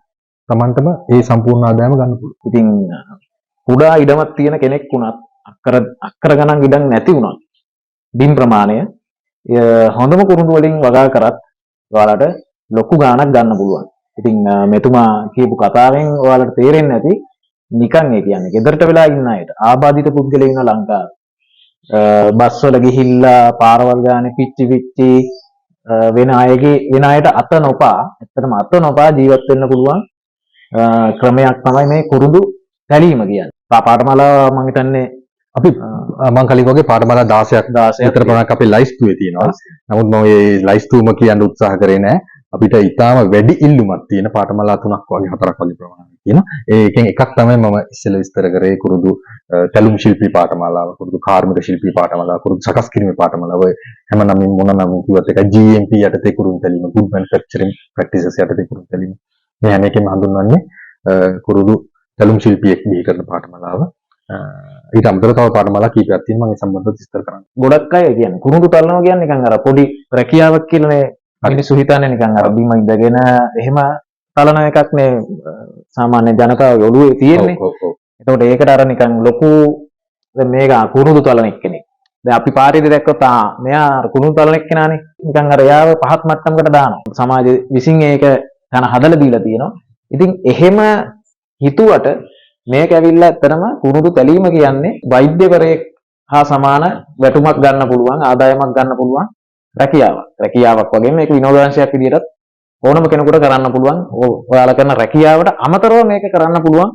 තමන්ටම ඒ සම්පූර්ණ ආදායම ගන්න පුළුවන්. ඉතින් කුඩා ඉඩමක් තියෙන කෙනෙක් වුණත් අක්කර ගණන් ඉඩම් නැති වුණත් දින් ප්‍රමාණය හොඳම කුරුඳු වලින් වගා කරත් ඔයාලට ලොකු ගාණක් ගන්න පුළුවන්. ඉතින් මෙතුමා කියපු කතාවෙන් ඔයාලට තේරෙන්නේ නැති නිකන් ඒ කියන්නේ ගෙදරට වෙලා ඉන්න අයට ආබාධිත පුද්ගලයෝ ඉන්න ලංකාවේ බස් වල ගිහිල්ලා පාරවල් ගානේ පිච්චි වෙන අයට අත නොපා ඇත්තටම අත නොපා ජීවත් වෙන්න පුළුවන් ක්‍රමයක් තමයි මේ කුරුඳු තැලීම කියන්නේ. පාඨමාලා මම හිතන්නේ අපි මම කලින් වගේ පාඨමාලා 16ක් විතර ප්‍රමාණයක් අපේ ලයිස්තුවේ තියෙනවා. නමුත් මම මේ ලයිස්තුවම කියන්න උත්සාහ කරේ නැහැ. අපිට ඊටාම වැඩි ඉල්ලුමක් තියෙන පාඨමාලා 3ක් වගේ 4ක් වගේ ප්‍රමාණයක් තියෙනවා. ඒකෙන් එකක් තමයි මම ඉස්සෙල්ලා විස්තර කරේ කුරුදු තැලුම් ශිල්පී පාඨමාලාව, කුරුදු කාර්මික ශිල්පී පාඨමාලාව, කුරුදු සකස් කිරීමේ පාඨමාලාව. ඔය හැම නමින් මොන නමින් කිව්වත් එකයි GMP යටතේ කුරුදු තැලීම, good manufacturing practices යටතේ කුරුදු තැලීම. මේ හැම එකෙම හඳුන්වන්නේ කුරුදු තැලුම් ශිල්පියෙක් බිහි කරන පාඨමාලාව. ඊට අමතරව තව පාඨමාලා කීපයක් තියෙනවා මම ඒ සම්බන්ධව විස්තර කරන්න. ගොඩක් අය කියන්නේ කුරුඳු තලනවා කියන්නේ නිකන් අර පොඩි රැකියාවක් කියලානේ මිනිස්සු හිතන්නේ නිකන් අර බිම ඉඳගෙන එහෙම තලන එකක් නේ සාමාන්‍ය ජනතාවගේ ඔළුවේ තියෙන්නේ. එතකොට ඒකට අර නිකන් ලොකු දැන් මේක කුරුඳු තලන එක්කෙනෙක්. දැන් අපි පාරේදී දැක්කොත් මෙයා අර කුරුඳු තලන එක්කෙනානේ. නිකන් අර එයාව පහත් මට්ටමකට දානවා. සමාජයේ විසින් ඒක තන හදලා දීලා තියෙනවා. ඉතින් එහෙම හිතුවට මේක ඇවිල්ලා ඇත්තටම කුරුඳු තැලීම කියන්නේ වෛද්‍යවරයෙක් හා සමාන වැටුමක් ගන්න පුළුවන් ආදායමක් ගන්න පුළුවන් රැකියාවක් වගේ මේක විනෝදාංශයක් විදිහට ඕනම කෙනෙකුට කරන්න පුළුවන්. ඔයාලා කරන රැකියාවට අමතරව මේක කරන්න පුළුවන්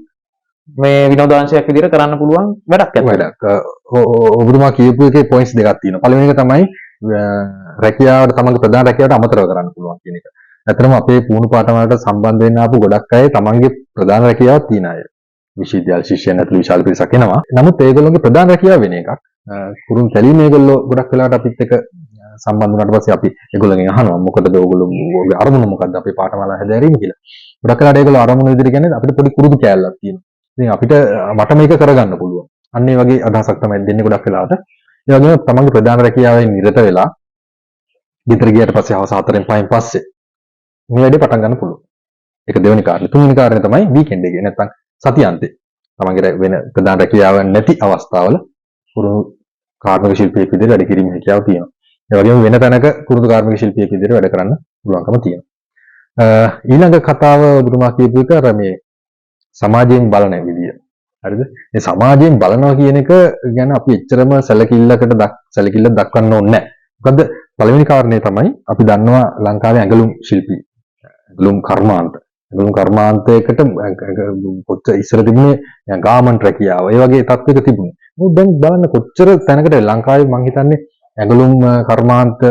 මේ විනෝදාංශයක් විදිහට කරන්න පුළුවන් වැඩක්. ඔබතුමා කියපු එකේ පොයින්ට්ස් දෙකක් තියෙනවා. පළවෙනි එක තමයි රැකියාවට තමන්ගේ ප්‍රධාන රැකියාවට අමතරව කරන්න පුළුවන් කියන එක. ඇත්තටම අපේ පුහුණු පාඨමාලට සම්බන්ධ වෙන්න ආපු ගොඩක් අය තමන්ගේ ප්‍රධාන රැකියාවක් තියෙන අය. විශ්වවිද්‍යාල ශිෂ්‍යයන් ඇතුළු විශාල පිරිසක් එනවා. නමුත් ඒගොල්ලෝගේ ප්‍රධාන රැකියාව වෙන එකක්. කුරුන් තැලීම ඒගොල්ලෝ ගොඩක් වෙලාවට අපිත් එක්ක සම්බන්ධ වුණාට පස්සේ අපි ඒගොල්ලෝගෙන් අහනවා මොකටද ඕගොල්ලෝගේ අරමුණ මොකද්ද අපේ පාඨමාලා හැදෑරීම කියලා. ගොඩක් වෙලාවට ඒගොල්ලෝ අරමුණ විදිහට කියන්නේ අපිට පොඩි කුරුදු කෑල්ලක් තියෙනවා. ඉතින් අපිට මට මේක කරගන්න පුළුවන්. අන්න ඒ වගේ අදහසක් තමයි දෙන්නේ ගොඩක් වෙලාවට. ඒ වගේම තමන්ගේ ප්‍රධාන රැකියාවෙන් නිරත වෙලා ගෙදර ගියට පස්සේ හවස 4න් 5න් පස්සේ මේ වැඩේ පටන් ගන්න පුළුවන්. ඒක දෙවෙනි කාරණේ. තුන්වෙනි කාරණේ තමයි වීකෙන්ඩ් එකේ නැත්නම් සතියාන්තේ. තමන්ගේ වෙන ප්‍රධාන රැකියාවක් නැති අවස්ථාවල පුරුදු කාර්මික ශිල්පියෙක් විදිහට වැඩ කිරීමේ හැකියාව තියෙනවා. ඒ වගේම වෙන තැනක පුරුදු කාර්මික ශිල්පියෙක් විදිහට වැඩ කරන්න පුළුවන්කම තියෙනවා. ඊළඟ කතාව ඔබතුමා කියපු එක අර මේ සමාජයෙන් බලන විදිය. හරිද? මේ සමාජයෙන් බලනවා කියන එක ගැන අපි එච්චරම සැලකිල්ල දක්වන්න ඕනේ නැහැ. මොකද පළවෙනි කාරණේ තමයි අපි දන්නවා ලංකාවේ ඇඟලුම් ශිල්පී ඇඟලුම් කර්මාන්ත. ඇඟලුම් කර්මාන්තයකට කොච්චර ඉස්සර තිබුණේ ගාමන්ට් රැකියාව. ඒ වගේ තත්ත්වයක තිබුණේ. මොකද දැන් බලන්න කොච්චර තැනකට ලංකාවේ මං හිතන්නේ ඇඟලුම් කර්මාන්තය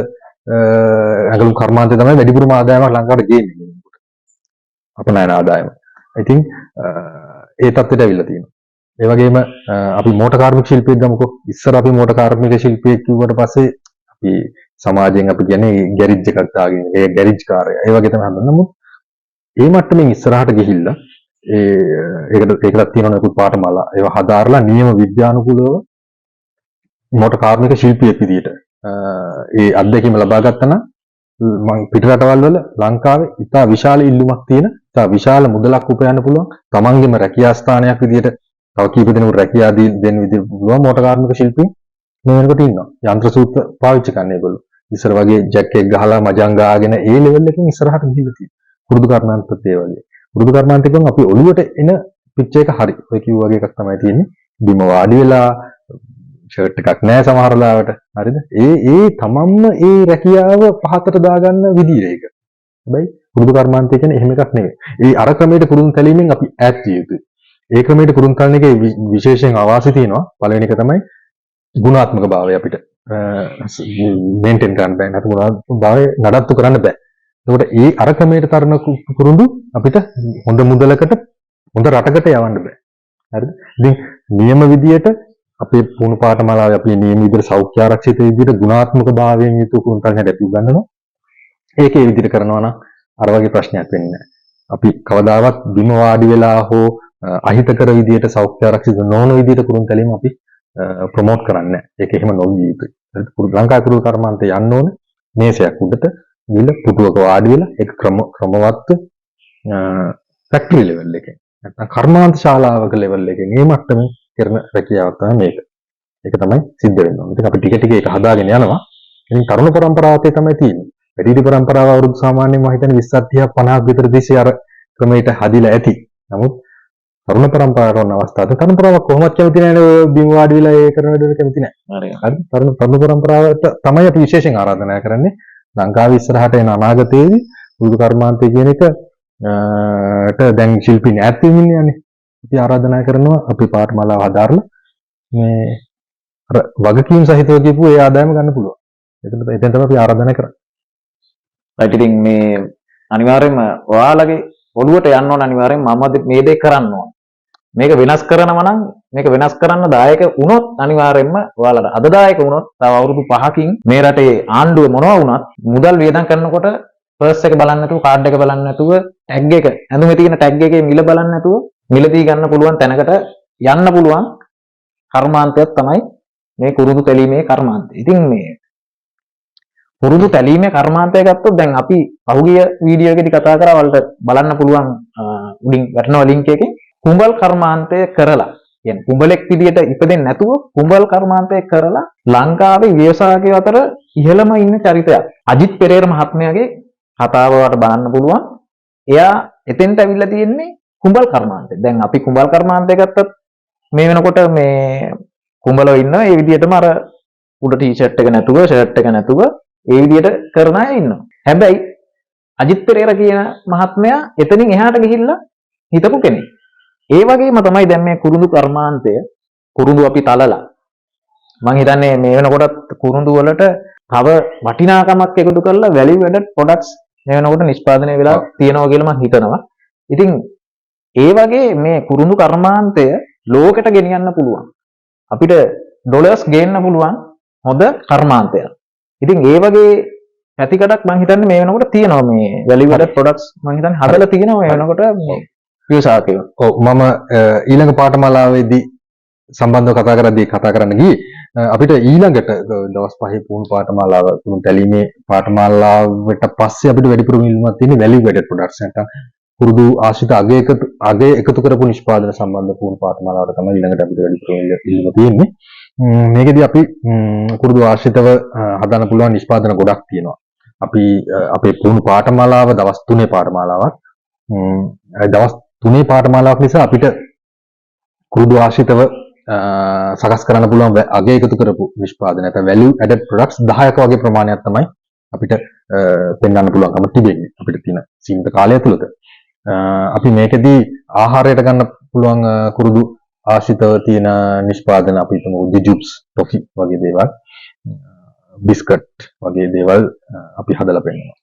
තමයි වැඩිපුරම ආදායමක් ලංකාවට ගේන්නේ. අපනයන ආදායම. ඉතින් ඒ තත්ත්වයට ඇවිල්ලා තියෙනවා. ඒ වගේම අපි මෝටර් කාර්මික ශිල්පියෙක් ගමුකෝ. ඉස්සර අපි මෝටර් කාර්මික ශිල්පියෙක් කිව්වට පස්සේ අපි සමාජයෙන් අපි කියන්නේ ගැරේජ් එකක් දාගෙන ඒ ගැරේජ් කාර්යය. ඒ වගේ තමයි හඳුන්වන්නේ. නමුත් ඒ මට්ටමින් ඉස්සරහට ගිහිල්ලා ඒකටත් තියෙනවා නෙකුත් පාඨමාලා. ඒවා හදාarලා නියම විද්‍යානුකූලව මෝටර් කාර්මික ශිල්පියෙක් විදියට ඒ අත්දැකීම ලබා ගත්තා නම් මම පිට රටවල් වල ලංකාවේ ඉතා විශාල ඉල්ලුමක් තියෙන ඉතා විශාල මුදලක් උපයන්න පුළුවන් තමන්ගේම රැකියා ස්ථානයක් විදියට තව කීප දෙනෙකුට රැකියා දෙන්න විදිහට පුළුවන් මෝටර් කාර්මික ශිල්පීන් මේ වෙනකොට ඉන්නවා යන්ත්‍ර සූත්‍ර පාවිච්චි කරන ඒගොල්ලෝ ඉස්සර වගේ ජැක් එක ගහලා මජං ගාගෙන ඒ ලෙවල් එකකින් ඉස්සරහට ගිහිල්ලා තියෙනවා පුරුදු කර්මාන්තත් ඒ වගේ පුරුදු කර්මාන්තයෙන් අපි ඔළුවට එන පිච් එක හරි ඔය කිව්ව වගේ එකක් තමයි තියෙන්නේ බිම වාඩි වෙලා ෂර්ට් එකක් නැහැ සමහර ලාවට හරිද ඒ තමන්ම ඒ රැකියාව පහතට දාගන්න විදිය ඒක හැබැයි පුරුදු කර්මාන්තය කියන්නේ එහෙම එකක් නෙවෙයි ඒ අර ක්‍රමයට පුරුදු තැලීමෙන් අපි ඈත් විය යුතුයි ඒ ක්‍රමයට පුරුදු තැලන එකේ විශේෂයෙන් අවාසි තියෙනවා පළවෙනි එක තමයි ගුණාත්මක භාවය අපිට මේන්ටේන් කරන්න බෑ නැත්නම් ගුණාත්මක භාවය නඩත්තු කරන්න බෑ එතකොට ඒ අර ක්‍රමයට තරණ පුරුදු අපිට හොඳ මුදලකට හොඳ රටකට යවන්න බෑ හරිද ඉතින් නියම විදියට අපේ පුහුණු පාඨමාලාවේ අපි නියම විදිහට සෞඛ්‍ය ආරක්ෂිත විදිහට ගුණාත්මක භාවයෙන් යුතු කුණුතල්නට අපි උගන්වනවා. ඒකේ විදිහට කරනවා නම් අර වගේ ප්‍රශ්නයක් වෙන්නේ නැහැ. අපි කවදාවත් බිම වාඩි වෙලා හෝ අහිතකර විදිහට සෞඛ්‍ය ආරක්ෂිත නොවන විදිහට කුණුතැලීම අපි ප්‍රොමෝට් කරන්නේ නැහැ. ඒක එහෙම නොවිය යුතුයි. ලංකාවේ කුරුළු කර්මාන්තේ යන්න ඕනේ මේසයක් උඩට ගිහලා පුටුවක වාඩි වෙලා ඒක ක්‍රමවත් ෆැක්ටරි ලෙවල් එකේ නැත්නම් කර්මාන්ත ශාලාවක ලෙවල් එකේ මේ මට්ටමේ කරන රැකියාවක් තමයි මේක. ඒක තමයි සිද්ධ වෙන්නේ. ඉතින් අපි ටික ටික ඒක හදාගෙන යනවා. ඉතින් තරුණ පරම්පරාවේ තමයි තියෙන්නේ. වැඩිහිටි පරම්පරාව අවුරුදු සාමාන්‍යයෙන් මම හිතන්නේ 20ක් 30ක් 50ක් විතර තිස්සේ අර ක්‍රමයට හදිලා ඇති. නමුත් තරුණ පරම්පරාවට වන අවස්ථාවක තරුණ පරම්පරාව කොහොමද කැමති නැහැ බිම් වාඩි වෙලා ඒ කරන වැඩවල කැමති නැහැ. හරි. තරුණ පරම්පරාවට තමයි අපි විශේෂයෙන් ආරාධනා කරන්නේ. ලංකාවේ ඉස්සරහට එන අනාගතයේදී පුරුදු කර්මාන්තය කියන එක දැන් ශිල්පීන් ඈත් වෙමින් යන්නේ. අපි ආරාධනා කරනවා අපි පාඨමාලාව හදාarලා මේ අර වගකීම් සහිතව කියපු ඒ ආදායම ගන්න පුළුවන්. එතෙන් තමයි අපි ආරාධනා කරන්නේ. right ඉතින් මේ අනිවාර්යයෙන්ම ඔයාලගේ ඔළුවට යන්න ඕන අනිවාර්යයෙන් මම මේ දේ කරන්න ඕන. මේක වෙනස් කරනවා නම් මේක වෙනස් කරන්න දායක වුණොත් අනිවාර්යයෙන්ම ඔයාලට අද දායක වුණොත් තව අවුරුදු 5කින් මේ රටේ ආණ්ඩුව මොනවා වුණත් මුදල් වියදම් කරනකොට පර්ස් එක බලන්න නැතුව කාඩ් එක බලන්න නැතුව ටැග් එක ඇඳුමේ තියෙන ටැග් එකේ මිල බලන්න නැතුව මිලදී ගන්න පුළුවන් තැනකට යන්න පුළුවන් කර්මාන්තයක් තමයි මේ කුරුදු තැලීමේ කර්මාන්තය. ඉතින් මේ කුරුදු තැලීමේ කර්මාන්තය ගත්තොත් දැන් අපි පහුගිය වීඩියෝ එකේදී කතා කරා වලට බලන්න පුළුවන් උඩින් වැටෙන ලින්ක් එකේ කුඹල් කර්මාන්තය කරලා කියන්නේ කුඹලෙක් විදියට ඉපදෙන්නේ නැතුව කුඹල් කර්මාන්තය කරලා ලංකාවේ ව්‍යවසායකයෝ අතර ඉහළම ඉන්න චරිතයක්. අජිත් පෙරේර මහත්මයාගේ කතාව වලට බලන්න පුළුවන්. එයා එතෙන්ට ඇවිල්ලා තියෙන්නේ කුඹල් කර්මාන්තය. දැන් අපි කුඹල් කර්මාන්තය ගත්තත් මේ වෙනකොට මේ කුඹලෝ ඉන්නවා ඒ විදිහටම අර උඩ ටී-ෂර්ට් එක නැතුව ෂර්ට් එක නැතුව ඒ විදිහට කරන අය ඉන්නවා. හැබැයි අජිත් පෙරේර කියන මහත්මයා එතනින් එහාට ගිහිල්ලා හිටපු කෙනෙක්. ඒ වගේම තමයි දැන් මේ කුරුඳු කර්මාන්තය කුරුඳු අපි තලලා මම හිතන්නේ මේ වෙනකොටත් කුරුඳු වලට තව වටිනාකමක් එකතු කරලා value added products මේ වෙනකොට නිෂ්පාදනය වෙලා තියෙනවා කියලා මම හිතනවා. ඉතින් ඒ වගේ මේ කුරුඳු කර්මාන්තය ලෝකෙට ගෙනියන්න පුළුවන්. අපිට ඩොලර්ස් ගේන්න පුළුවන් හොඳ කර්මාන්තයක්. ඉතින් ඒ වගේ පැතිකඩක් මම හිතන්නේ මේ වෙනකොට තියෙනවා මේ value added products මම හිතන්නේ හදලා තියෙනවා මේ වෙනකොට මේ පියසාකේ. ඔව් මම ඊළඟ පාඨමාලාවේදී සම්බන්ධව කතා කරද්දී කතා කරන්න ගියේ අපිට ඊළඟට දවස් 5 පුහුණු පාඨමාලාව තුන් තැලීමේ පාඨමාලාවට පස්සේ අපිට වැඩිපුර ඉල්ලුමක් තියෙන්නේ value added products නැත්නම් කුරුදු ආශ්‍රිත අගය එකතු කරපු නිෂ්පාදන සම්බන්ධ පුහුණු පාඨමාලාවට තමයි ඊළඟට අපිට වැඩිපුර ඉල්ලුම තියෙන්නේ. මේකෙදී අපි කුරුදු ආශ්‍රිතව හදන්න පුළුවන් නිෂ්පාදන ගොඩක් තියෙනවා. අපි අපේ පුහුණු පාඨමාලාව දවස් 3 පාඨමාලාවක්. දවස් 3 පාඨමාලාවක් නිසා අපිට කුරුදු ආශ්‍රිතව සකස් කරන්න පුළුවන් අගය එකතු කරපු නිෂ්පාදන නැත්නම් value added products 10ක වගේ ප්‍රමාණයක් තමයි අපිට පෙන්වන්න පුළුවන්කම තිබෙන්නේ අපිට තියෙන සීමිත කාලය තුලක. අපි මේකෙදී ආහාරයට ගන්න පුළුවන් කුරුදු ආශ්‍රිතව තියෙන නිෂ්පාදන අපි හිතමු ජුජුබ්ස්, ටොෆි වගේ දේවල්, බිස්කට් වගේ දේවල් අපි හදලා පෙන්නනවා.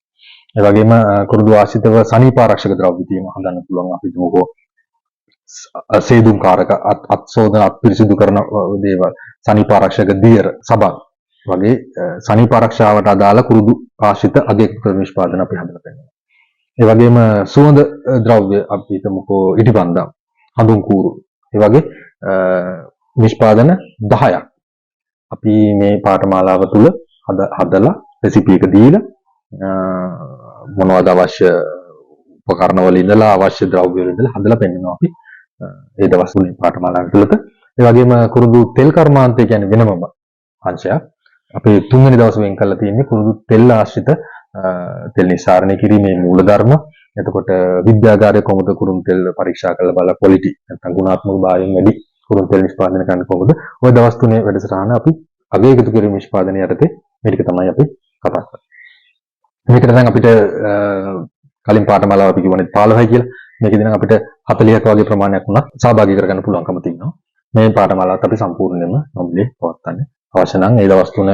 ඒ වගේම කුරුදු ආශ්‍රිතව සනීපාරක්ෂක ද්‍රව්‍ය තියෙනවා හදන්න පුළුවන් අපි හිතමුකෝ සේදුම්කාරක අත්සෝදන අපිරිසිදු කරන දේවල් සනීපාරක්ෂක දියර සබන් වගේ සනීපාරක්ෂාවට අදාළ කුරුදු ආශ්‍රිත අගය නිෂ්පාදන අපි හදලා පෙන්නනවා. ඒ වගේම සුවඳ ද්‍රව්‍ය අපි හිතමුකෝ ඉටිපන්දම්, හඳුන් කූරු ඒ වගේ නිෂ්පාදන 10ක් අපි මේ පාඨමාලාව තුල හදලා රෙසිපි එක දීලා මොනවද අවශ්‍ය උපකරණ වල ඉඳලා අවශ්‍ය ද්‍රව්‍ය වල ඉඳලා හදලා පෙන්නනවා අපි ඒ දවස් තුනේ පාඨමාලාව තුලක. ඒ වගේම කුරුදු තෙල් කර්මාන්තය කියන්නේ වෙනමම අංශයක්. අපේ තුන්වෙනි දවසේ වෙන් කරලා තියෙන්නේ කුරුදු තෙල් ආශ්‍රිත තෙල් නිසාරණය කිරීමේ මූලධර්ම. එතකොට විද්‍යාගාරයේ කොහොමද කුරුදු තෙල් පරීක්ෂා කරලා බලලා ක්වොලිටි නැත්නම් ගුණාත්මක භාවයෙන් වැඩි කුරුදු තෙල් නිෂ්පාදනය කරන්න කොහොමද? ওই දවස් තුනේ වැඩසටහන අපි අගය එකතු කිරීම නිෂ්පාදනය යටතේ මේ ටික තමයි අපි කතා කරන්නේ. මේකට දැන් අපිට කලින් පාඨමාලාව අපි කිව්වනේ 15යි කියලා. මේකෙදී නම් අපිට 40ක වගේ ප්‍රමාණයක් වුණා සහභාගී කරගන්න පුළුවන්කම තියෙනවා. මේ පාඨමාලාවත් අපි සම්පූර්ණයෙන්ම නොමිලේ පවත්වන්නේ. අවශ්‍ය නම් ඒ දවස් තුන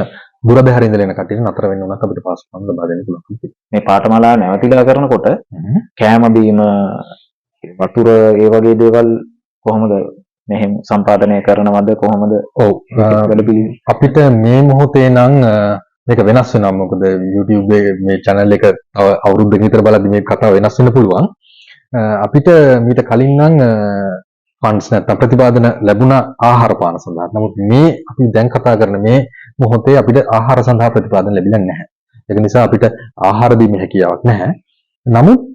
දුර බැහැර ඉඳලා එන කට්ටියට නතර වෙන්න උනත් අපිට පාස්කම් ලබා දෙන්න පුළුවන්කම තියෙනවා. මේ පාඨමාලාව නැවතිලා කරනකොට කෑම බීම වතුර ඒ වගේ දේවල් කොහොමද මෙහෙම සම්පාදනය කරනවද කොහොමද? ඔව් අපිට මේ මොහොතේ නම් මේක වෙනස් වෙනවා. මොකද YouTube මේ channel එක තව අවුරුද්දකින් විතර බලද්දි මේ කතාව වෙනස් වෙන්න පුළුවන්. අපිට මීට කලින් නම් ෆන්ඩ්ස් නැත්නම් ප්‍රතිපාදන ලැබුණා ආහාර පාන සඳහා. නමුත් මේ අපි දැන් කතා කරන මේ මොහොතේ අපිට ආහාර සඳහා ප්‍රතිපාදන ලැබිලා නැහැ. ඒක නිසා අපිට ආහාර දීමේ හැකියාවක් නැහැ. නමුත්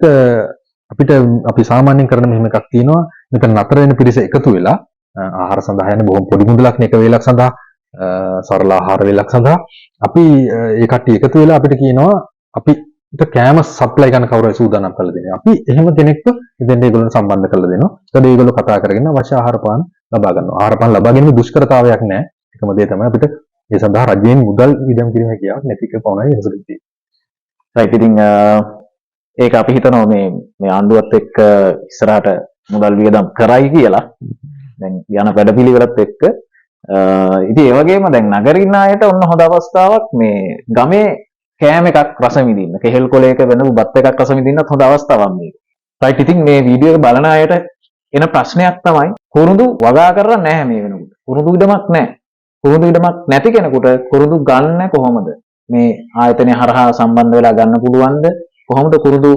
අපිට අපි සාමාන්‍යයෙන් කරන මෙහෙම එකක් තියෙනවා. මෙතන නතර වෙන පිරිස එකතු වෙලා ආහාර සඳහා යන බොහොම පොඩි මුදලක් නේ එක වේලක් සඳහා සරල ආහාර වේලක් සඳහා අපි ඒ කට්ටිය එකතු වෙලා අපිට කියනවා අපිට කෑම සප්ලයි කරන කවුරුහරි සූදානම් කරලා දෙනවා. අපි එහෙම කෙනෙක්ව ඉතින් ඒගොල්ලන් සම්බන්ධ කරලා දෙනවා. ඊට ඒගොල්ලෝ කතා කරගෙන අවශ්‍ය ආහාර පාන ලබා ගන්නවා. ආහාර පාන ලබා ගැනීම දුෂ්කරතාවයක් නැහැ. එකම දේ තමයි අපිට ඒ සඳහා රජයෙන් මුදල් ඉදම් කිරීම හැකියාවක් නැති එක පමණයි වෙනසක් තියෙන්නේ. right ඉතින් ඒක අපි හිතනවා මේ ආණ්ඩුවත් එක්ක ඉස්සරහට මුදල් වියදම් කරයි කියලා. දැන් යන වැඩපිළිවෙලත් එක්ක ඉතින් ඒ වගේම දැන් නගරින් ආයත ඔන්න හොඳ අවස්ථාවක් මේ ගමේ කෑම එකක් රස විඳින්න. කෙහෙල් කොලයක වෙනම බත් එකක් රස විඳින්නත් හොඳ අවස්ථාවක් මේක. right ඉතින් මේ වීඩියෝ එක බලන අයට එන ප්‍රශ්නයක් තමයි කුරුඳු වගා කරලා නැහැ මේ වෙනකොට. කුරුඳු ඉඩමක් නැහැ. කුරුඳු ඉඩමක් නැති කෙනෙකුට කුරුඳු ගන්න කොහොමද? මේ ආයතනය හරහා සම්බන්ධ වෙලා ගන්න පුළුවන්ද? කොහොමද කුරුඳු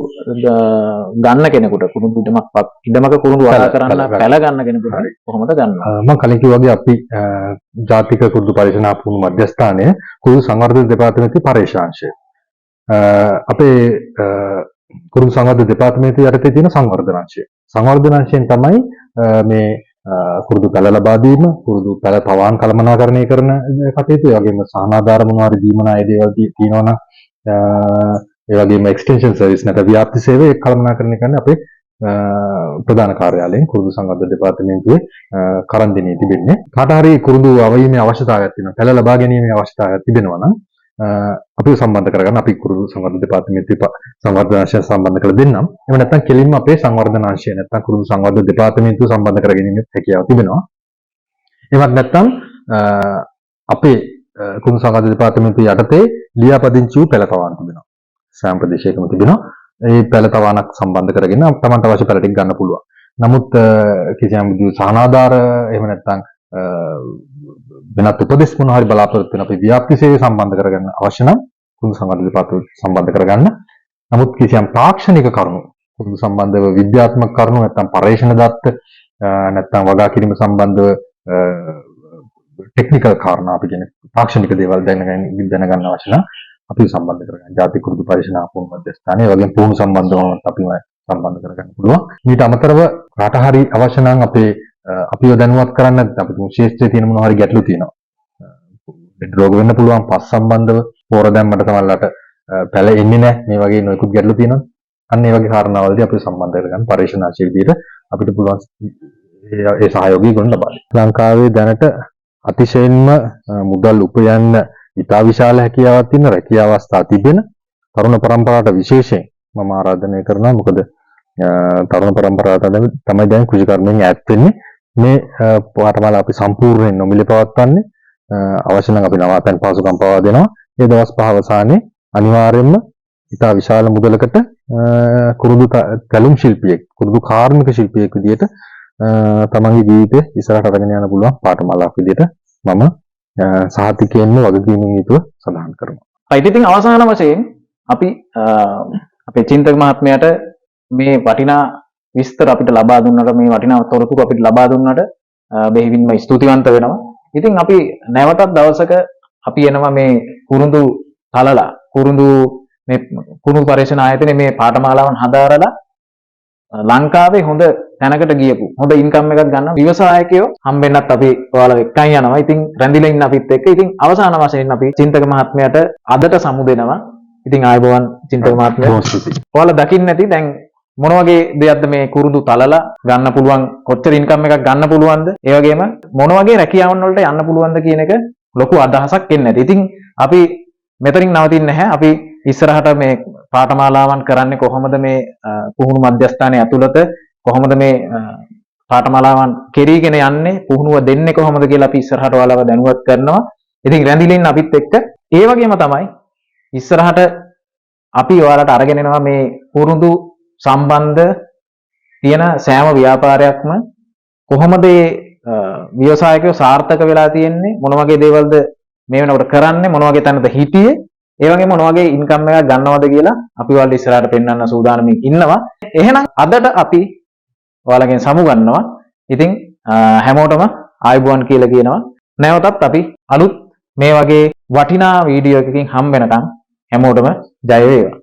ගන්න කෙනෙකුට කුරුඳු ඉඩමක කුරුඳු වගා කරන්න පැල ගන්න කෙනෙකුට කොහොමද ගන්නවා? මම කලින් කිව්වා වගේ අපි ජාතික කුරුඳු පරීක්ෂණ පුහුණු මධ්‍යස්ථානයේ කුරුඳු සංවර්ධන දෙපාර්තමේන්තුවේ පරීක්ෂාංශය අපේ කුරුඳු සංවර්ධන දෙපාර්තමේන්තුවේ යටතේ තියෙන සංවර්ධනාංශය. සංවර්ධනාංශයෙන් තමයි මේ කුරුඳු පැල ලබා දීම, කුරුඳු පැල පවාන් කළමනාකරණය කරන කටයුතු, ඒ වගේම සහනාධාර මොනවාරි දීමනා ඒ දේවල් තියෙනවා නම් ඒ වගේම එක්ස්ටෙන්ෂන් සර්විස් නැත්නම් ව්‍යාප්ති සේවය කළමනාකරණය කරන්නේ අපේ ප්‍රධාන කාර්යාලයෙන් කුරුඳු සංවර්ධන දෙපාර්තමේන්තුවේ කරන්දිනේ තිබෙන්නේ. කාට හරි කුරුඳු අවයීමේ අවශ්‍යතාවයක් තියෙනවා, පැල ලබා ගැනීමේ අවශ්‍යතාවයක් තිබෙනවා නම් අපිව සම්බන්ධ කරගන්න. අපි කුරුඳු සංවර්ධන දෙපාර්තමේන්තුවේ සංවර්ධනාංශය සම්බන්ධ කරලා දෙන්නම්. එහෙම නැත්නම් කෙලින්ම අපේ සංවර්ධනාංශය නැත්නම් කුරුඳු සංවර්ධන දෙපාර්තමේන්තුව සම්බන්ධ කරගැනීමේ හැකියාව තිබෙනවා. එහෙමත් නැත්නම් අපේ කුණු සංවර්ධන දෙපාර්තමේන්තුව යටතේ ලියාපදිංචි වූ පෙළතවාන තිබෙනවා. සෑම ප්‍රදේශයකම තිබෙනවා. ඒ පෙළතවානක් සම්බන්ධ කරගෙන තමන්ට අවශ්‍ය පෙළ ටික ගන්න පුළුවන්. නමුත් කිසියම් විදිහේ සහනාධාර එහෙම නැත්නම් වෙනත් උපදෙස් මොනවා හරි බලාපොරොත්තු වෙන අපේ ව්‍යාප්ති සේවය සම්බන්ධ කරගන්න අවශ්‍ය නම් කුණු සංවර්ධන දෙපාර්තමේන්තුව සම්බන්ධ කරගන්න. නමුත් කිසියම් තාක්ෂණික කරුණු කුණු සම්බන්ධව විද්‍යාත්මක කරුණු නැත්නම් පරීක්ෂණ දත්ත නැත්නම් වගා කිරීම සම්බන්ධව ටෙක්නිකල් කාරණා අපි කියන තාක්ෂණික දේවල් දැනගන්න අවශ්‍ය නම් අපි සම්බන්ධ කරගන්න. ජාතික කුරුදු පරීක්ෂණ ආපුණු මධ්‍යස්ථානය වගේම පුහුණු සම්බන්ධව අපි සම්බන්ධ කරගන්න පුළුවන්. ඊට අමතරව රට හරි අවශ්‍ය නම් අපිව දැනුවත් කරන්න නැත්නම් අපි ශේෂ්ත්‍රයේ තියෙන මොනවා හරි ගැටලු තියෙනවා. ලෙඩ රෝග වෙන්න පුළුවන් පස් සම්බන්ධව පෝර දැම්මට තමයිලාට පැල එන්නේ නැහැ. මේ වගේ නොයෙකුත් ගැටලු තියෙනවා. අන්න ඒ වගේ කාරණාවලදී අපි සම්බන්ධ කරගන්න පරීක්ෂණාශී විදිහට අපිට පුළුවන් ඒ සහයෝගය ගන්න ලබා දෙන්න. ලංකාවේ දැනට අතිශයින්ම මුදල් උපයන්න ඉතා විශාල හැකියාවක් තියෙන රැකියා අවස්ථා තිබෙන තරුණ පරම්පරාවට විශේෂයෙන් මම ආරාධනය කරනවා. මොකද තරුණ පරම්පරාව තමයි දැන් කෘෂිකර්මයෙන් ඈත් වෙන්නේ. මේ පාඨමාලා අපි සම්පූර්ණයෙන් නොමිලේ පවත්වන්නේ. අවශ්‍ය නම් අපි නවාතැන් පහසුකම් පවා දෙනවා. මේ දවස් 5 අවසානයේ අනිවාර්යයෙන්ම ඉතා විශාල මුදලකට කුරුදු කැලුම් ශිල්පියෙක්, කුරුදු කාර්මික ශිල්පියෙක් විදිහට තමන්ගේ ජීවිතේ ඉස්සරහට අරගෙන යන්න පුළුවන් පාඨමාලාවක් විදිහට මම සහතිකයෙන්ම වගකීමෙන් යුතුව සඳහන් කරනවා. right ඉතින් අවසාන වශයෙන් අපි අපේ චින්තක මහත්මයාට මේ වටිනා විස්තර අපිට ලබා දුන්නට, මේ වටිනා තොරතුරු අපිට ලබා දුන්නට බෙහෙවින්ම ස්තුතිවන්ත වෙනවා. ඉතින් අපි නැවතත් දවසක අපි එනවා මේ කුරුඳු තලලා මේ කුරුඳු පරීක්ෂණ ආයතනයේ මේ පාඨමාලාවන් හදාරලා ලංකාවේ හොඳ තැනකට ගියපු හොඳ ඉන්කම් එකක් ගන්න ව්‍යවසායකයෝ හම්බෙන්නත් අපි ඔයාලා එක්කන් යනවා. ඉතින් රැඳිලා ඉන්න අපිත් එක්ක. ඉතින් අවසාන වශයෙන් අපි චින්තක මහත්මයාට අදට සමු දෙනවා. ඉතින් ආයුබෝවන් චින්තක මහත්මයා. ඔයාලා දකින්න ඇති දැන් මොන වගේ දෙයක්ද මේ කුරුඳු තලලා ගන්න පුළුවන්, කොච්චර ඉන්කම් එකක් ගන්න පුළුවන්ද, ඒ වගේම මොන වගේ රැකියාවන් වලට යන්න පුළුවන්ද කියන එක ලොකු අදහසක් එන්නේ නැති. ඉතින් අපි මෙතනින් නවතින්නේ නැහැ. අපි ඉස්සරහට මේ පාඨමාලාවන් කරන්නේ කොහොමද, මේ පුහුණු මධ්‍යස්ථානයේ ඇතුළත කොහොමද මේ පාඨමාලාවන් කෙරීගෙන යන්නේ, පුහුණුව දෙන්නේ කොහොමද කියලා අපි ඉස්සරහට ඔයාලව දැනුවත් කරනවා. ඉතින් රැඳිලින් අපිත් එක්ක ඒ වගේම තමයි ඉස්සරහට අපි ඔයාලට අරගෙන එනවා මේ කුරුඳු සම්බන්ධ තියෙන සෑම ව්‍යාපාරයක්ම කොහොමද ව්‍යවසායකයෝ සාර්ථක වෙලා තියෙන්නේ, මොන වගේ දේවල්ද මේ වෙනකොට කරන්නේ, මොන වගේ තැනද හිටියේ, ඒ වගේම මොන වගේ ඉන්කම් එකක් ගන්නවද කියලා අපි ඔයාලට ඉස්සරහට පෙන්වන්න සූදානම්ින් ඉන්නවා. එහෙනම් අදට අපි ඔයාලගෙන් සමු ගන්නවා. ඉතින් හැමෝටම ආයුබෝවන් කියලා කියනවා. නැවතත් අපි අලුත් මේ වගේ වටිනා වීඩියෝ එකකින් හම් වෙනකම් හැමෝටම ජය වේවා.